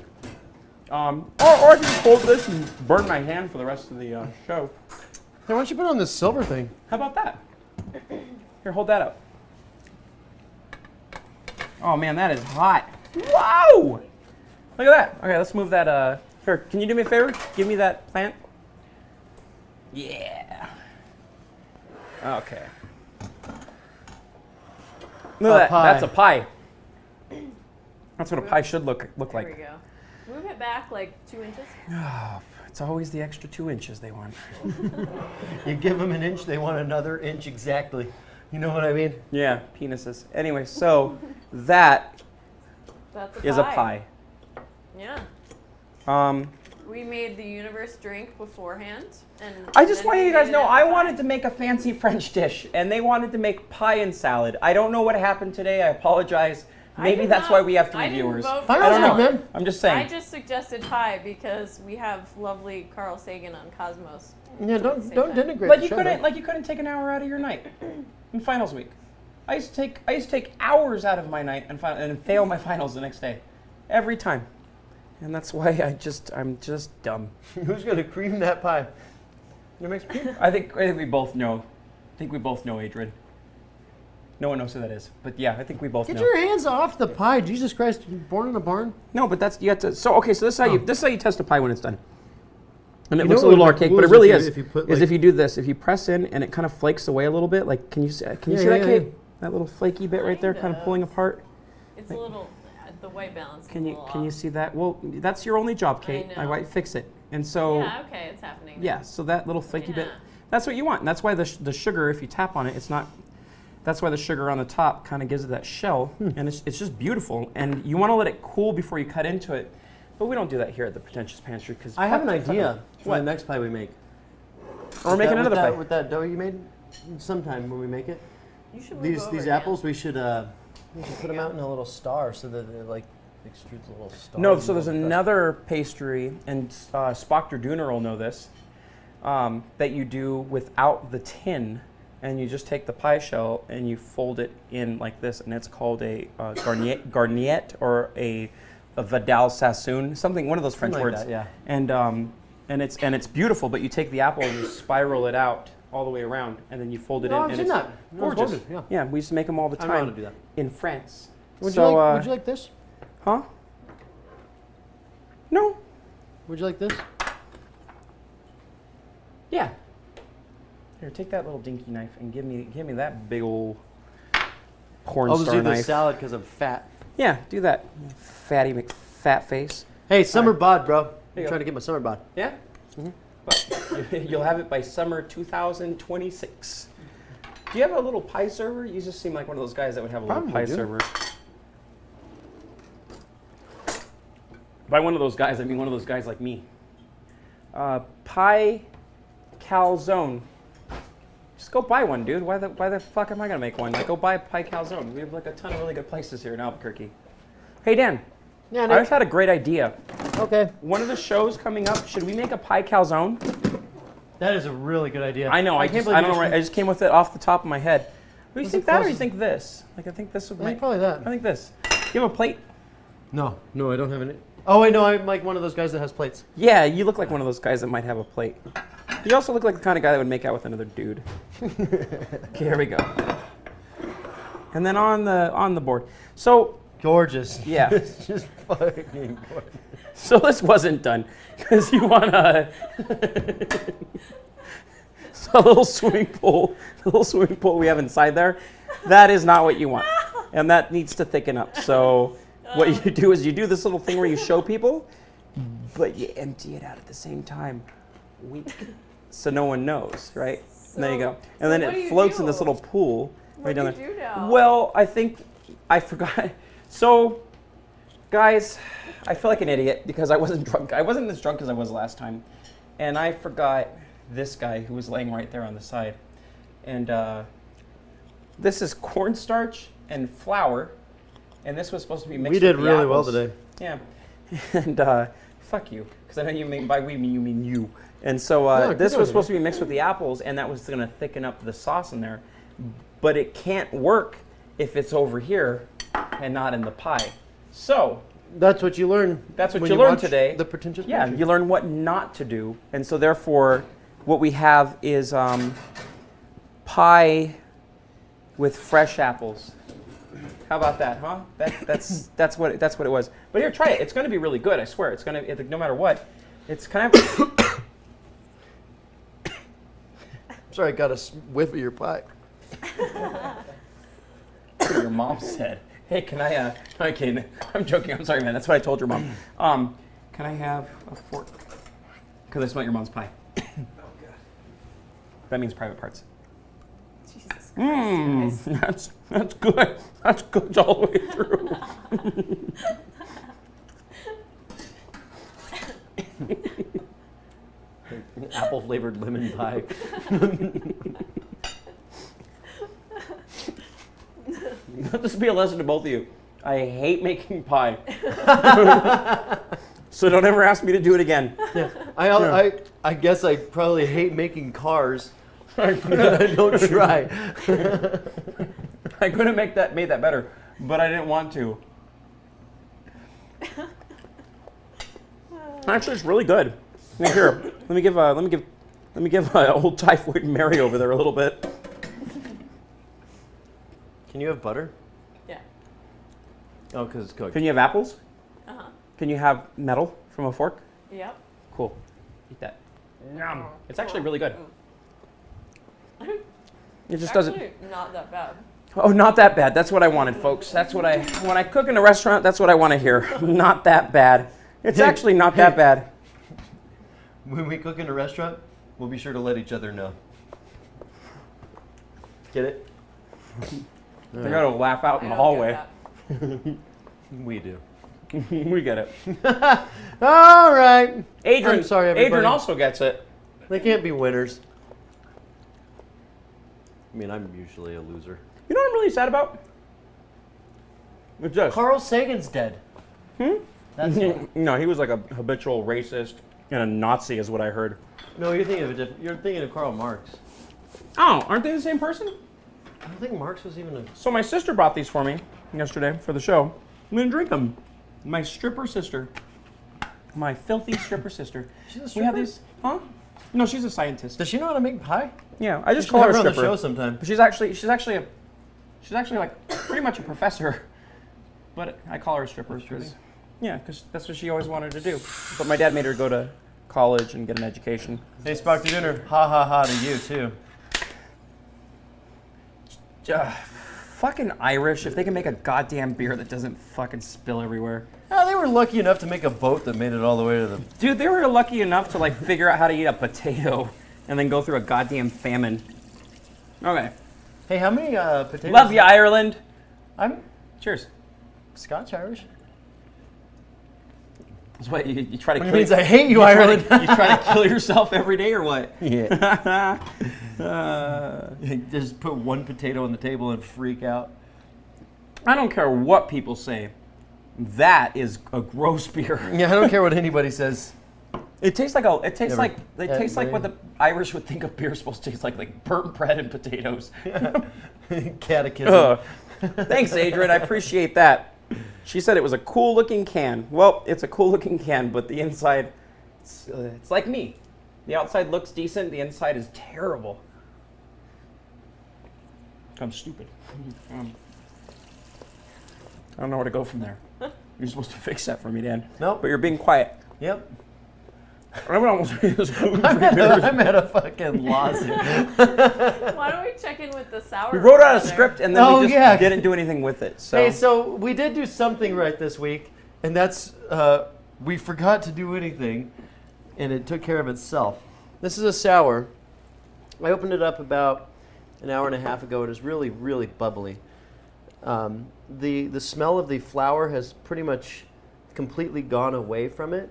Or I can just hold this and burn my hand for the rest of the show. Hey, why don't you put on this silver thing? How about that? Here, hold that up. Oh man, that is hot. Whoa! Look at that. Okay, let's move that. Here, can you do me a favor? Give me that plant. Yeah. Okay. Look at that. pie. That's a pie. That's what a pie should look There like. we go. Move it back like 2 inches. Oh, it's always the extra 2 inches they want. You give them an inch, they want another inch exactly. You know what I mean? Yeah, penises. Anyway, so that That's a is a pie. Yeah. Um, We made the universe drink beforehand, and I just then want we you guys made to know it I pie. wanted to make a fancy French dish, and they wanted to make pie and salad. I don't know what happened today. I apologize. Maybe did that's not- why we have 3 I didn't viewers. vote Pie for I don't was know. good, man. I'm just I saying. just suggested pie because we have lovely Carl Sagan on Cosmos. Yeah, don't Same don't time. denigrate Like the you show, couldn't, man. like you couldn't take an hour out of your night in finals week. I used to take hours out of my night and fail my finals the next day, every time, and that's why I'm just dumb. Who's gonna cream that pie? It makes cream. I think we both know. I think we both know Adrian. No one knows who that is, but yeah, I think we both Get know. your hands off the pie, Jesus Christ! You're born in a barn. No, but that's you have to. So okay, so this is how you Oh. this is how you test a pie when it's done. And it You looks know a little what would be archaic, cool but it is really if is. you put, Is like- if you do this, if you press in and it kind of flakes away a little bit, like can you see Yeah, that, yeah, Kate? yeah. That little flaky bit right there, kind of Kind pulling of. apart. It's a little, the white balance is Can a you little can you off. see that? Well, that's your only job, Kate. I know. might fix it. And so Yeah, okay, it's happening. now. yeah, so that little flaky bit, Yeah. that's what you want. And that's why the sugar, if you tap on it, it's not. That's why the sugar on the top kind of gives it that shell, and it's just beautiful. And you want to let it cool before you cut into it. But we don't do that here at the Pretentious Pantry because I have an idea for What? the next pie we make. Or we're making another pie. With that dough you made, sometime when we make it. You should move These over these again. apples, we should put them out in a little star so that it like extrudes a little star. No, in so the there's middle. another pastry, and Spock Dooner will know this, that you do without the tin, and you just take the pie shell and you fold it in like this, and it's called a garniette or a Vidal Sassoon, something, one of those French Something like words. that, yeah. And it's beautiful, but you take the apple and you spiral it out all the way around, and then you fold it No, in, I've and seen it's that. No, it's gorgeous. gorgeous, yeah. Yeah, we used to make them all the I know how to time do that. in France. Would So, would you like this? Huh? No. Would you like this? Yeah. Here, take that little dinky knife and give me that big old porn I'll just star do the knife. salad because I'm fat. Yeah, do that. Fatty McFat face. Hey, summer bod, bro. you I'm go. trying to get my summer bod. Yeah. But you'll have it by summer 2026. Do you have a little pie server? You just seem like one of those guys that would have a little Probably pie do. server. By one of those guys, I mean one of those guys like me. Pie calzone. Just go buy one, dude. Why the fuck am I gonna make one? Like, go buy a pie calzone. We have like a ton of really good places here in Albuquerque. Hey Dan, Yeah, I Nick. just had a great idea. Okay. One of the shows coming up, should we make a pie calzone? That is a really good idea. I know. I can't don't know. believe I just came with it off the top of my head. Do you Was think it that, or close? you think this? Like, I think this would I think make. probably that. I think this. You have a plate? No, I don't have any. Oh wait, no, I'm like one of those guys that has plates. Yeah, you look like one of those guys that might have a plate. You also look like the kind of guy that would make out with another dude. Okay, here we go. And then on the board. So Gorgeous. Yeah. It's just fucking gorgeous. so this wasn't done because you want a so a little swimming pool we have inside there. That is not what you want, and that needs to thicken up. So what you do is you do this little thing where you show people, but you empty it out at the same time. Wink. So no one knows, right? And there you go. So And then what do it you floats in do? this little pool What right do down you there. do now? Well, I think I forgot. So, guys, I feel like an idiot because I wasn't drunk. I wasn't as drunk as I was last time, and I forgot this guy who was laying right there on the side. And this is cornstarch and flour, and this was supposed to be mixed. We did with the really well apples. today. Yeah, and fuck you, because I know you mean by we mean you mean you. And so No, this good was on supposed to be mixed with the apples, and that was going to thicken up the sauce in there. But it can't work if it's over here and not in the pie. So That's what you learn. That's what when you learned watch today. The Pretentious yeah, Pantry. you learn what not to do, and so therefore, what we have is pie with fresh apples. How about that, huh? That's what it was. But here, try it. It's going to be really good. I swear. It's going to no matter what. It's kind of. Sorry, I got a whiff of your pie. That's what your mom said. Hey, can I? Okay, I'm joking. I'm sorry, man. That's what I told your mom. Can I have a fork? Because I smell your mom's pie. That means private parts. Jesus Christ, Mmm, guys. that's good. That's good all the way through. Apple flavored lemon pie. Let this be a lesson to both of you. I hate making pie. So don't ever ask me to do it again. Yeah. I guess I probably hate making cars. I don't try. I could have made that better, but I didn't want to. Actually, it's really good. Here, let me give old Typhoid Mary over there a little bit. Can you have butter? Yeah. Oh, because it's cooked. Can you have apples? Uh-huh. Can you have metal from a fork? Yep. Cool. Eat that. Yum. It's actually really good. It just doesn't. Actually, not that bad. Oh, not that bad. That's what I wanted, folks. That's what when I cook in a restaurant, that's what I want to hear. Not that bad. It's actually not that bad. When we cook in a restaurant, we'll be sure to let each other know. Get it? They're going to laugh out in the I don't hallway. get that. We do. We get it. All right. Adrian, I'm sorry, everybody. Adrian also gets it. They can't be winners. I mean, I'm usually a loser. You know what I'm really sad about? It's this. Carl Sagan's dead. That's No, he was like a habitual racist and a Nazi, is what I heard. No, you're thinking of Karl Marx. Oh, aren't they the same person? I don't think Marx was even a. So my sister brought these for me yesterday for the show. I'm gonna drink them. My stripper sister. My filthy stripper sister. She's a We stripper. have these, huh? No, she's a scientist. Does she know how to make pie? Yeah, I just Should call her have a her on the stripper. show sometime. But she's actually like pretty much a professor. But I call her a stripper because that's what she always wanted to do. But my dad made her go to college and get an education. Hey, Spark to dinner. Ha ha ha to you too. Fucking Irish, if they can make a goddamn beer that doesn't fucking spill everywhere. Oh, they were lucky enough to make a boat that made it all the way to the. Dude, they were lucky enough to like figure out how to eat a potato and then go through a goddamn famine. Okay. Hey, how many potatoes? Love you, Ireland. I'm Cheers. Scotch Irish. That's what you try to Which kill. means I hate you, try Ireland. to- you try to kill yourself every day or what? Yeah. Just put one potato on the table and freak out. I don't care what people say. That is a gross beer. Yeah, I don't care what anybody says. It tastes like Never. what the Irish would think a beer is supposed to taste like burnt bread and potatoes. Catechism. Ugh. Thanks, Adrian. I appreciate that. She said it was a cool looking can. Well, it's a cool looking can, but the inside, it's like me. The outside looks decent. The inside is terrible. I'm stupid. I don't know where to go from there. You're supposed to fix that for me, Dan. Nope. But you're being quiet. Yep. I would almost say this gluten-free I'm at a fucking loss here. Why don't we check in with the sour? We wrote out a brother? script and then Oh, we just yeah. didn't do anything with it. So. Hey, so we did do something right this week, and that's we forgot to do anything, and it took care of itself. This is a sour. I opened it up about an hour and a half ago. It is really, really bubbly. The smell of the flour has pretty much completely gone away from it.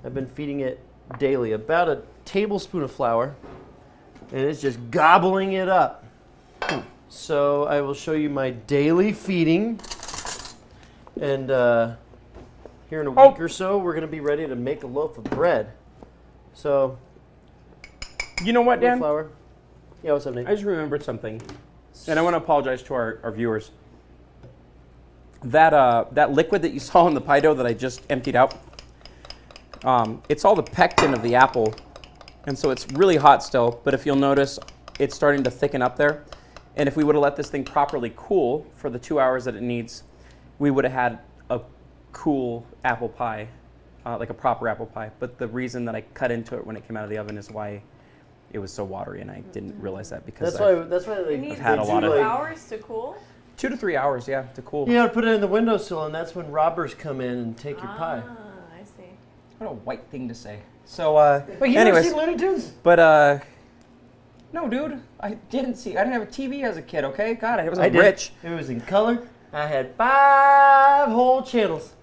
I've been feeding it daily, about a tablespoon of flour, and it's just gobbling it up. So I will show you my daily feeding, and here in a week or so, we're going to be ready to make a loaf of bread. So, You know what, Dan? flour. Yeah, what's up, Nate? I just remembered something, and I want to apologize to our viewers. That liquid that you saw in the pie dough that I just emptied out, it's all the pectin of the apple, and so it's really hot still, but if you'll notice, it's starting to thicken up there. And if we would have let this thing properly cool for the 2 hours that it needs, we would have had a cool apple pie, like a proper apple pie. But the reason that I cut into it when it came out of the oven is why it was so watery, and I didn't realize that because That's why they You need had a lot of- 2 hours to cool. 2 to 3 hours, yeah, to cool. You gotta put it in the windowsill, and that's when robbers come in and take your pie. Ah, I see. What a white thing to say. So, Wait, you anyways, never seen Looney Tunes? but no, dude, I didn't have a TV as a kid. Okay, God, I wasn't I did. rich. It was in color. I had 5 whole channels.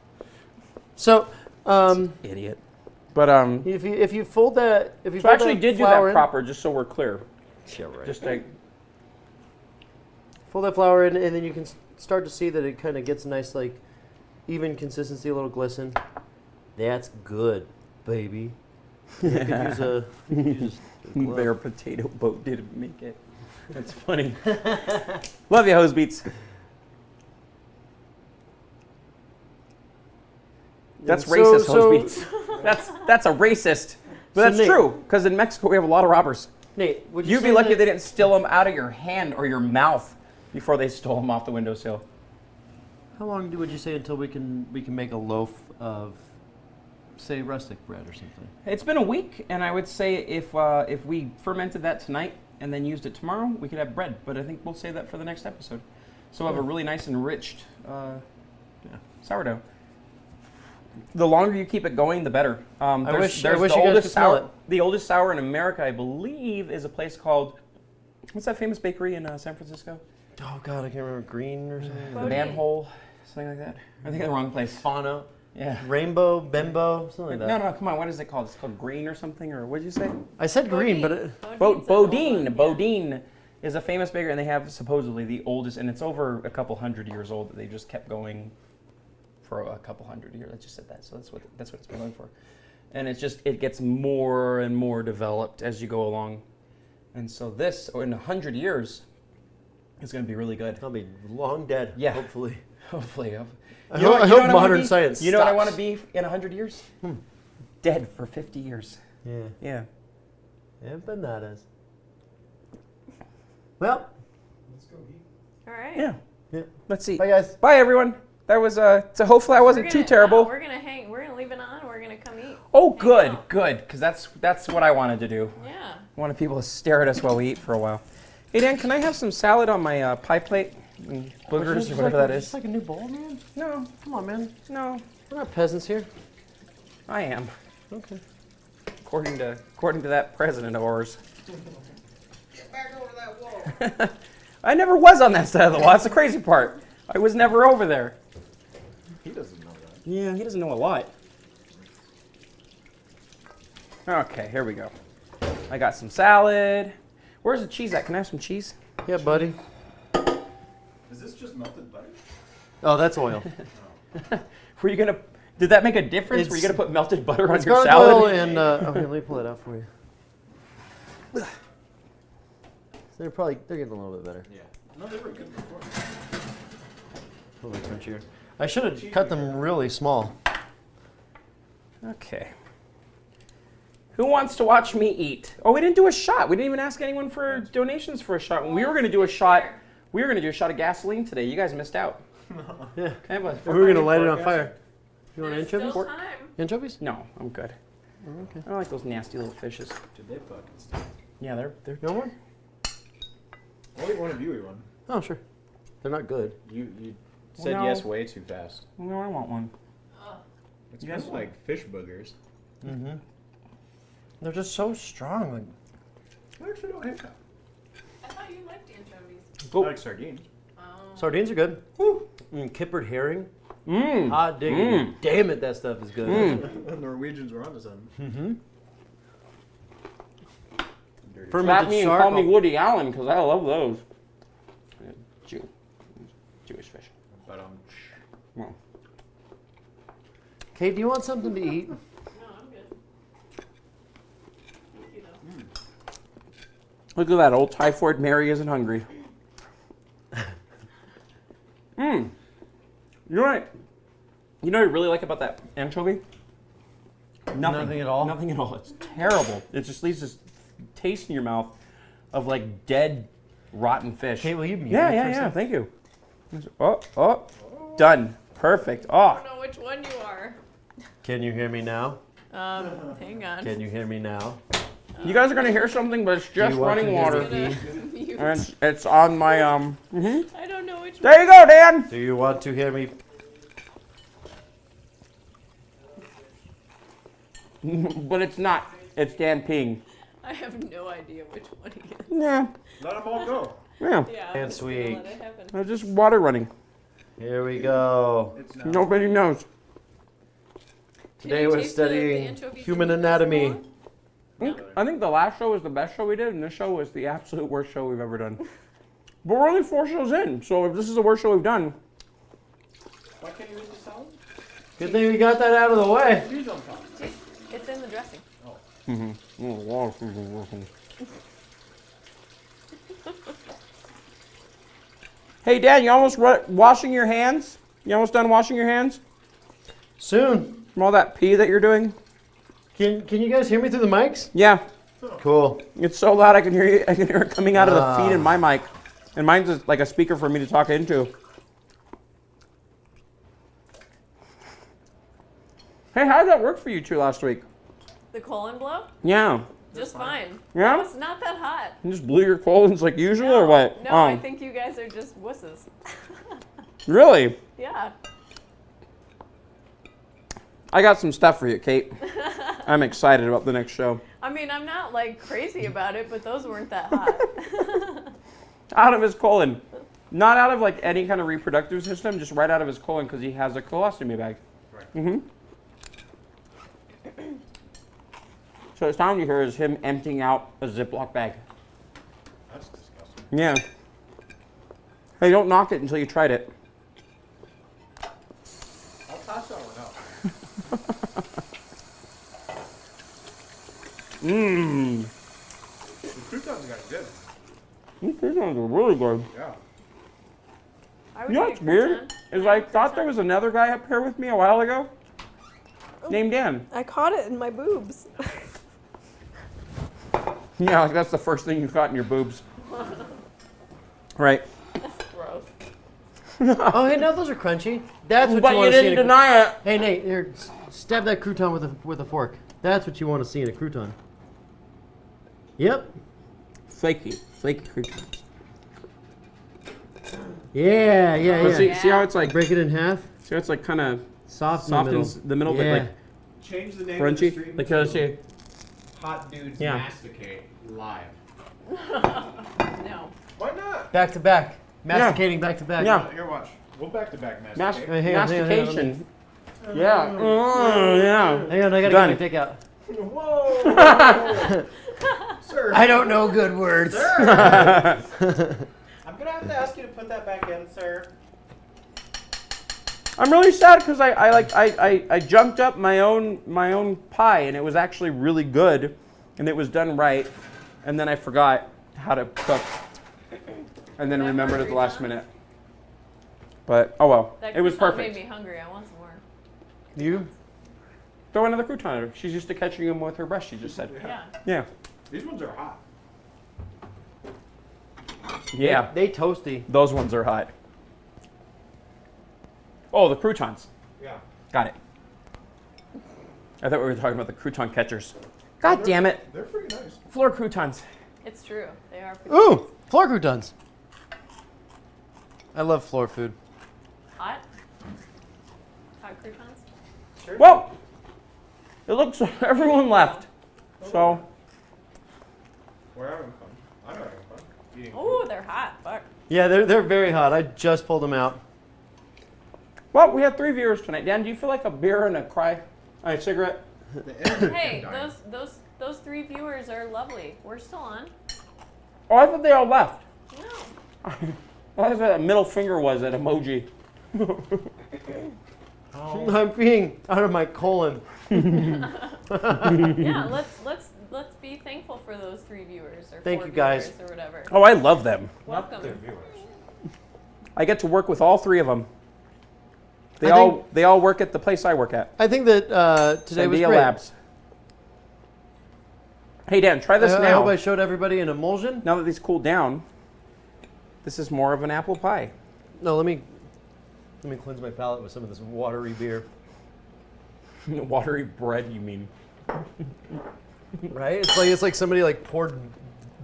So, Idiot. But if you fold that, if you so fold I actually that did do flour that in- proper, just so we're clear. Yeah, right. Just like Fold that flour in, and then you can start to see that it kind of gets a nice, like, even consistency, a little glisten. That's good, baby. You could use a glove. Their potato boat didn't make it. That's funny. Love you, Hose Beats. That's racist, Hose Beats. That's a racist. But So that's Nate- true, because in Mexico we have a lot of robbers. Nate, would you You'd say be lucky that- if they didn't steal them out of your hand or your mouth before they stole them off the windowsill. How long would you say until we can make a loaf of, say, rustic bread or something? It's been a week, and I would say if we fermented that tonight and then used it tomorrow, we could have bread. But I think we'll save that for the next episode. So we'll have a really nice enriched sourdough. The longer you keep it going, the better. I wish the you guys oldest could smell sour. it. The oldest sour in America, I believe, is a place called, what's that famous bakery in San Francisco? Oh God, I can't remember. Green or something. The Bodine. Manhole, something like that. I think in the wrong place. Fano, Yeah. Rainbow, Bembo, something like that. No, come on. What is it called? It's called Green or something, or what did you say? I said green, but Bodine's Bodine. an old one, Bodine is a famous bakery, and they have supposedly the oldest, and it's over a couple hundred years old. That they just kept going for a couple hundred years. I just said that, so that's what it's been going for. And it gets more and more developed as you go along. And so this, in 100 years, is going to be really good. I'll be long dead. Yeah. Hopefully. Hopefully. I You know hope what I wanna modern be? science. You know what I stops. want to be in 100 years? Dead for 50 years. Yeah. Yeah. Yeah, bananas. Well, All right. Yeah. yeah. Let's see. Bye guys. Bye, everyone. That was so hopefully I wasn't too terrible. We're gonna hang. We're gonna leave it on. We're gonna come eat. Oh, Hang good, out. good, because that's what I wanted to do. Yeah. I wanted people to stare at us while we eat for a while. Hey, Dan, can I have some salad on my pie plate? And boogers or whatever that It's is. like a new bowl, man. No, Come on, man. no, We're not peasants here. I am, Okay. according to that president of ours. Get back over that wall. I never was on that side of the wall. That's the crazy part. I was never over there. He doesn't know that. Yeah, he doesn't know a lot. Okay, here we go. I got some salad. Where's the cheese at? Can I have some cheese? Yeah, buddy. Is this just melted butter? Oh, that's oil. Were you gonna? Did that make a difference? Were you It's- gonna put melted butter on It's your garlic salad? oil and okay, let me pull it out for you. They're getting a little bit better. Yeah. No, they were good before. A little bit crunchier. I should have cut them really small. Okay. Who wants to watch me eat? Oh, we didn't do a shot. We didn't even ask anyone for donations for a shot. When we were gonna do a shot, we were gonna do a shot of gasoline today. You guys missed out. Yeah. Can I have a We were gonna light it on Yes. fire. You want There's anchovies? still time. Anchovies? No, I'm good. Oh, okay. I don't like those nasty little fishes. Did they fucking stink? Yeah, they're. You want one? Only one of you ate one. Oh, sure. They're not good. You said No. yes way too fast. No, I want one. Ugh. It's You kind guys of like fish boogers. Mm-hmm. They're just so strong. Like, I actually don't hate that. I thought you liked anchovies. Oh. I like sardines. Oh. sardines are good. Kippered herring. Mmm. Hot diggity. Mm. Damn it, that stuff is good. The Norwegians were onto something. Mm-hmm. Dirty. Slap me and shark. call me Woody Allen because I love those. Jewish fish. But Well, Kate, do you want something to eat? No, I'm good. Thank you though. look at that. Old Typhoid Mary isn't hungry. Mmm. You know what? You know what I really like about that anchovy? Nothing at all? Nothing at all. It's terrible. It just leaves this taste in your mouth of dead, rotten fish. Kate, will you mute Yeah, me yeah, for a yeah. sec? Thank you. Oh. Done. Perfect. Oh. I don't know which one you are. Can you hear me now? Hang on. Can you hear me now? You guys are gonna hear something, but it's Do just you want to running hear water. me? Mute. And it's on my I don't know which one. There you go, Dan. Do you want to hear me? But it's not. It's Dan peeing. I have no idea which one he is. Yeah. let them all go. Yeah. Yeah. And I'm just gonna sweet. let it happen. There's just water running. Here we go. It's now. Nobody knows. Can Today you we're taste the studying anchovy human from the anatomy. casserole? I think the last show was the best show we did, and this show was the absolute worst show we've ever done. But we're only 4 shows in, so if this is the worst show we've done, Why can't you eat the salad? Good thing we got that out of the way. Cheese on top. Cheese, it's in the dressing. Hey, Dan, you almost washing your hands? You almost done washing your hands Soon. from all that pee that you're doing? Can you guys hear me through the mics? Yeah, Cool. it's so loud I can hear you. I can hear it coming out of the feed in my mic, and mine's just like a speaker for me to talk into. Hey, how did that work for you two last week? The colon blow? Yeah, Just fine. Yeah? No, it's not that hot. you just blew your colons like usual, or what? No, Oh, I think you guys are just wusses. really? Yeah. I got some stuff for you, Kate. I'm excited about the next show. I mean, I'm not like crazy about it, but those weren't that hot. Out of his colon. Not out of like any kind of reproductive system, just right out of his colon because he has a colostomy bag. Right. Mm-hmm. So the sound you hear is him emptying out a Ziploc bag. That's disgusting. Yeah. Hey, don't knock it until you tried it. I'll pass that one out. Mmm. The croutons got good. These croutons are really good. Yeah. I would You know eat a what's weird? crouton. Is I thought there was another guy up here with me a while ago. Named Dan. I caught it in my boobs. Yeah, like that's the first thing you caught in your boobs. Right. That's gross. Oh, hey, now those are crunchy. That's what But you you want to see. didn't In a, deny it. hey, Nate, here, stab that crouton with a fork. That's what you want to see in a crouton. Yep. Flaky croutons. Yeah, yeah, But yeah. see how it's like, Break it in half. see how it's like kind of Soft softens in the middle, yeah. but like Change the name of the crunchy. stream Like to see. Hot Dudes Yeah. Masticate Live. No. Why not? Back to back. Masticating back to back. Yeah. Here, watch. We'll back to back Mas- masticate. Hey, hang on, hang on, hang on. mastication. Yeah. Oh, yeah. Hang on, I gotta Done. get my take out. Whoa! Sir. I don't know good words. Sir. I'm gonna have to ask you to put that back in, sir. I'm really sad because I junked up my own pie and it was actually really good and it was done right and then I forgot how to cook and then That remembered at the last margarita? minute. But oh well, That it was croissant perfect. made me hungry. I want some more. You? Throw another crouton at her. She's used to catching them with her breast. She just said. Yeah. Yeah. These ones are hot. Yeah. They toasty. Those ones are hot. Oh, the croutons. Yeah. Got it. I thought we were talking about the crouton catchers. God damn it. They're pretty nice. Floor croutons. It's true. They are pretty Ooh, floor croutons. I love floor food. hot. Hot croutons. Sure. Well, it looks everyone left. So, We're having fun. I'm having fun. Eating Oh, they're hot. Fuck. Yeah, they're very hot. I just pulled them out. well, we had 3 viewers tonight. Dan, do you feel like a beer and a cigarette? food. The internet Hey, can die. those 3 viewers are lovely. We're still on. Oh, I thought they all left. No. I thought that middle finger was that emoji. I'm being out of my colon. Yeah. Let's be thankful for those 3 viewers or Thank 4 you, guys. viewers or whatever. Oh, I love them. Welcome. They're viewers. I get to work with all 3 of them. They I all work at the place I work at. I think that today was Sandia great. Labs. Hey Dan, try this I now. hope I showed everybody an emulsion. Now that these cooled down, this is more of an apple pie. No, let me cleanse my palate with some of this watery beer. Watery bread, you mean? Right? It's like somebody like poured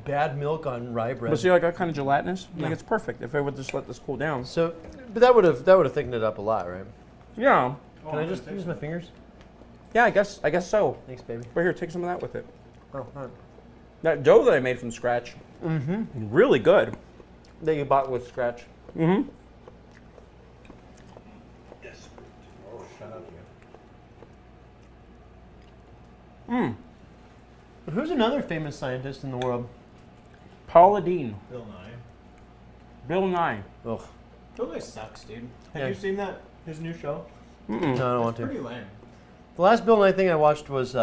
bad milk on rye bread. But see, like that kind of gelatinous. Like Yeah. it's perfect if I would just let this cool down. So, but that would have thickened it up a lot, right? Yeah. Can I just use my fingers? Yeah, I guess so. Thanks, baby. But here, take some of that with it. Oh, all right. That dough that I made from scratch, really good. That you bought with scratch. Mm-hmm. Oh, shut up, you. Who's another famous scientist in the world? Paula Deen. Bill Nye. Bill Nye. Ugh. Bill Nye sucks, dude. Have Yeah. you seen that? His new show? No, I don't want to. Pretty lame. The last Bill Nye thing I watched was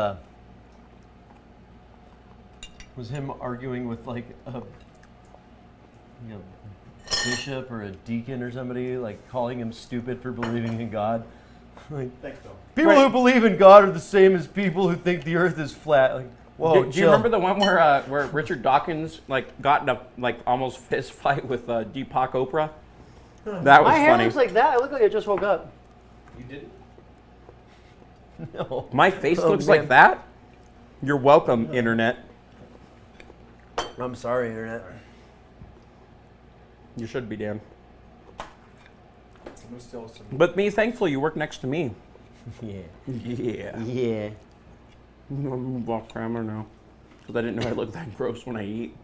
him arguing with like a bishop or a deacon or somebody, like calling him stupid for believing in God. Like, Thanks, Bill. people Right. who believe in God are the same as people who think the Earth is flat. Like, whoa, Do you remember the one where Richard Dawkins like got in a like almost fist fight with Deepak Oprah? That was My hair funny. looks like that. I look like I just woke up. You didn't? No. My face Oh, looks man. like that? You're welcome, internet. I'm sorry, internet. You should be, Dan. Let me steal some. But me, thankfully, you work next to me. Yeah. Yeah. Yeah. I'm off camera now. Because I didn't know I looked that gross when I eat.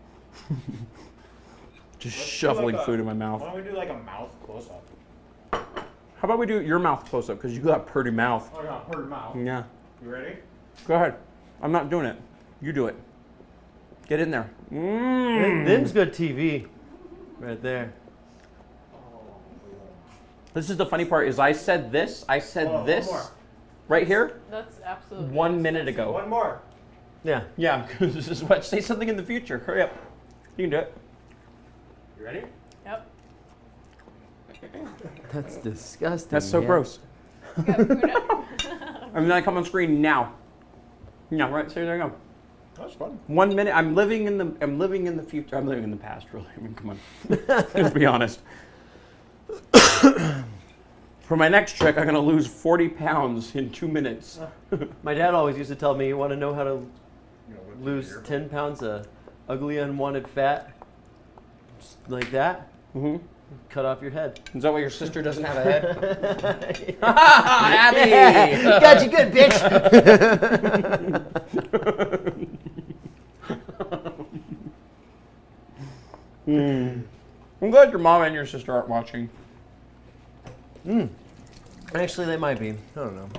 Just Let's do shoveling like a- food in my mouth. Why don't we do like a mouth close up? How about we do your mouth close up? Because you got a pretty mouth. Oh, yeah, her mouth. Yeah. You ready? Go ahead. I'm not doing it. You do it. Get in there. Mmm. Them's good TV. Right there. This is the funny part is I said this One this more. right here That's absolutely 1 minute disgusting. ago. One more. Yeah. Yeah, because this is what say something in the future. Hurry up. You can do it. You ready? Yep. That's disgusting. That's so man. gross. You got food up. And then I come on screen now. Yeah, right. So there you go. That's fun. 1 minute. I'm living in the future. I'm living in the past, really. I mean, come on. Let's be honest. For my next trick, I'm gonna lose 40 pounds in 2 minutes. My dad always used to tell me, you want to know how to You know, whip your lose ear. 10 pounds of ugly, unwanted fat? Just like that. Mm-hmm. Cut off your head. Is that why your sister doesn't have a head? Abby! Got you good, bitch. I'm glad your mom and your sister aren't watching. Actually, they might be. I don't know.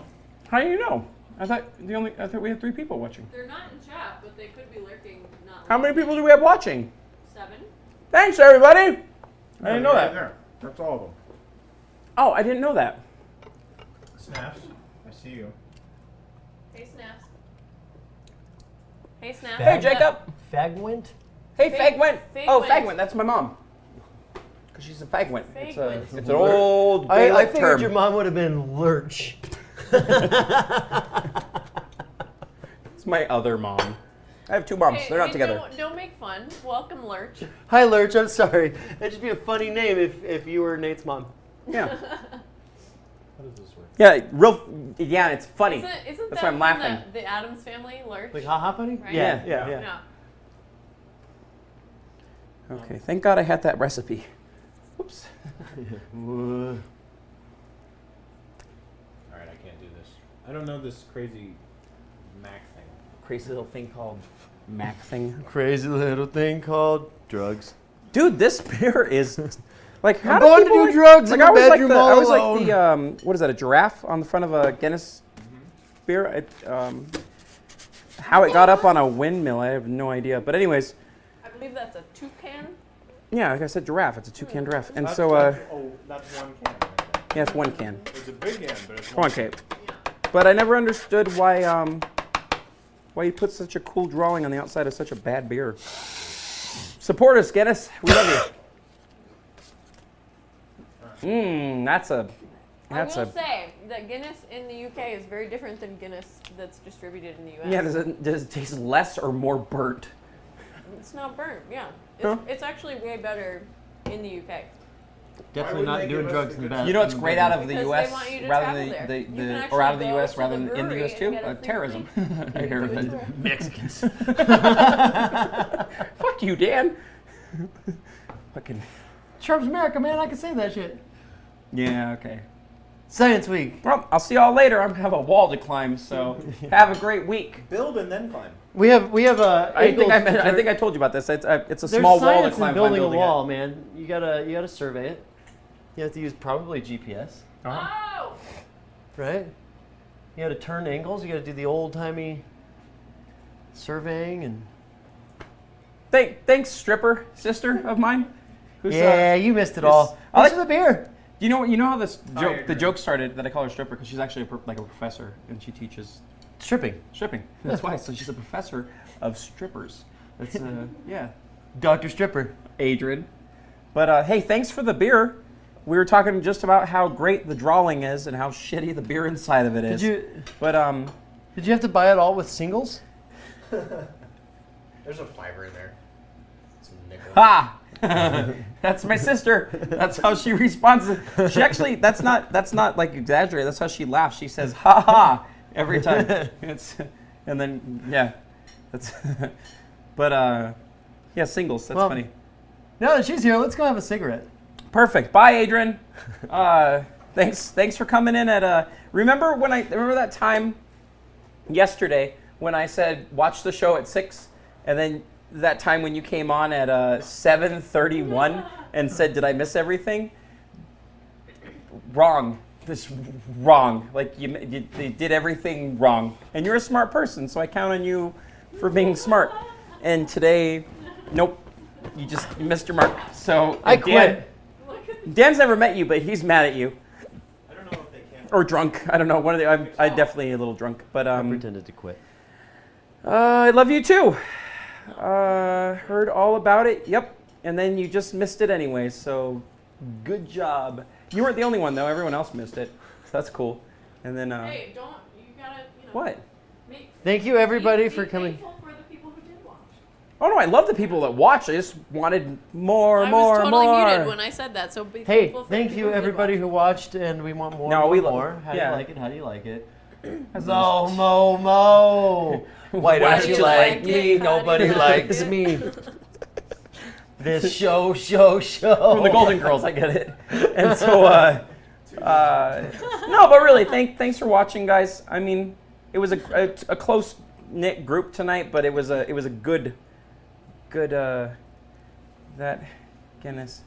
How do you know? I thought we had 3 people watching. They're not in chat, but they could be lurking. Not How many people do we have watching? 7. Thanks, everybody. I didn't know Right that. there. That's all of them. Oh, I didn't know that. Snaps. I see you. Hey, Snaps. Hey, Snaps. Hey, Jacob. Fagwint? Hey, Fag- Fagwint. Oh, Fagwint. Fagwint. That's my mom. Because she's a Fagwint. Fagwint. It's an old I Gaelic figured term. your mom would have been Lurch. It's my other mom. I have 2 moms. Hey, They're not hey, together. Don't make fun. Welcome, Lurch. Hi, Lurch. I'm sorry. That'd just be a funny name if you were Nate's mom. Yeah. How does this work? Yeah, yeah, it's funny. Isn't That's that why I'm from laughing. The Addams Family, Lurch? Like, haha funny? Right? Yeah, Yeah. yeah. Yeah. Okay, thank God I had that recipe. Whoops. Whoa. All right, I can't do this. I don't know this crazy Mac thing. Crazy little thing called Mac thing. Crazy little thing called drugs. Dude, this beer is like how I'm do going to people do like, drugs in like the I was like bedroom the, all I was alone. like the what is that, a giraffe on the front of a Guinness beer? How it got up on a windmill, I have no idea. But anyways, I believe that's a toucan. yeah, like I said, giraffe. It's a toucan giraffe. And That's- so that's- that's one can. Right there. yeah, it's 1 can. It's a big can, but it's Come on, Kate. Yeah. But I never understood why you put such a cool drawing on the outside of such a bad beer. Support us, Guinness. We love you. That's I will a say that Guinness in the UK is very different than Guinness that's distributed in the US. yeah. Does it taste less or more burnt? It's not burnt, yeah. Huh? It's actually way better in the UK. Definitely wouldn't not they doing give us drugs the in the good bed. You know what's great out of the Because U.S. they want you to rather travel than there. the, You can or actually out of the go U.S. to rather the than in the brewery U.S. and too? get a free Terrorism. drink. I hear You can it. do it. Mexicans. Fuck you, Dan. Fucking. Trump's America, man. I can say that shit. Yeah. Okay. Science Week. Well, I'll see y'all later. I have a wall to climb, so have a great week. Build and then climb. We have I think I told you about this. It's a There's small wall to science climb. in if I'm building a it. wall, man. You gotta survey it. You have to use probably GPS, Oh! right? You gotta turn angles. You gotta do the old timey surveying and. Thanks, stripper sister of mine. Who's, Yeah, you missed it all. I Thanks like- for the beer. You know how this Oh, joke, you're the good. joke started that I call her stripper because she's actually like a professor and she teaches Stripping. stripping. That's why. So she's a professor of strippers. That's yeah, Dr. Stripper. Adrian. But hey, thanks for the beer. We were talking just about how great the drawing is and how shitty the beer inside of it is. But Did you have to buy it all with singles? There's a fiber in there. Some nickel. ha! That's my sister. That's how she responds. She actually, that's not like exaggerated. That's how she laughs. She says ha ha every time. And then yeah, that's. But yeah, singles. That's Well, funny. Now that she's here, let's go have a cigarette. Perfect. Bye, Adrian. Thanks for coming in at. Remember that time yesterday when I said watch the show at 6, and then that time when you came on at 7:31 and said, did I miss everything? Wrong. This wrong. Like you did everything wrong. And you're a smart person, so I count on you for being smart. And today, nope, you just missed your mark. So I quit. Dan's never met you, but he's mad at you. I don't know if they can. Or drunk. I don't know. One of the. I definitely a little drunk, but I pretended to quit. I love you too. Heard all about it. Yep. And then you just missed it anyway. So good job. You weren't the only one though. Everyone else missed it. So that's cool. And then Hey, don't, you gotta, what? Make, Thank you, everybody, be for coming. thankful for the people who did watch. Oh no, I love the people that watch. I just wanted more. I was totally more. muted when I said that, so be Hey, thankful for thank the you, people who did everybody watch. who watched, and we want more. No, more, we lo- more. How do yeah. you like it? How do you like it? That's Mo, mo, mo. Why don't you like me? it? Nobody How do you likes like me. it? This show. From the Golden Girls, I get it. And so, no, but really, thanks for watching, guys. I mean, it was a close knit group tonight, but it was a good that Guinness.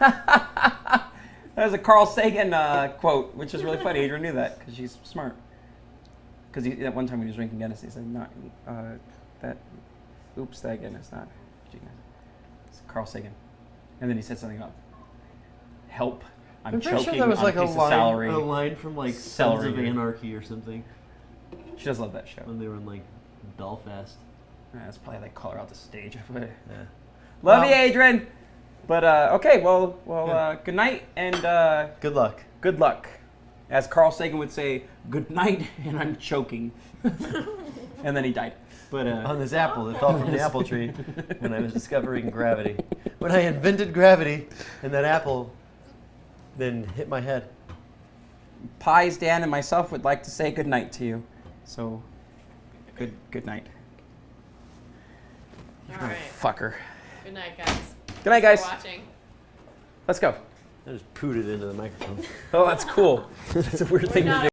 That was a Carl Sagan quote, which is really funny. Adrian knew that because she's smart. Because at one time when he was drinking Guinness, he said, "Not that. Oops, that Guinness, not Guinness." It's Carl Sagan, and then he said something about help. I'm pretty choking sure that was on like a piece of celery. line from like Sons Celery. of Anarchy or something She does love that show. when they were in like Belfast. That's probably like call her out the stage. Love Yeah. you, Well- Adrian. But okay, well, good night and Good luck. good luck. As Carl Sagan would say, good night, and I'm choking. And then he died. But On this apple that fell from the apple tree when I was discovering gravity. When I invented gravity, and that apple then hit my head. Pies, Dan, and myself would like to say good night to you. So, good night. All right. Fucker. Good night, guys. Good night, Thanks guys. for watching. Let's go. I just pooed it into the microphone. Oh, that's cool. That's a weird thing to do.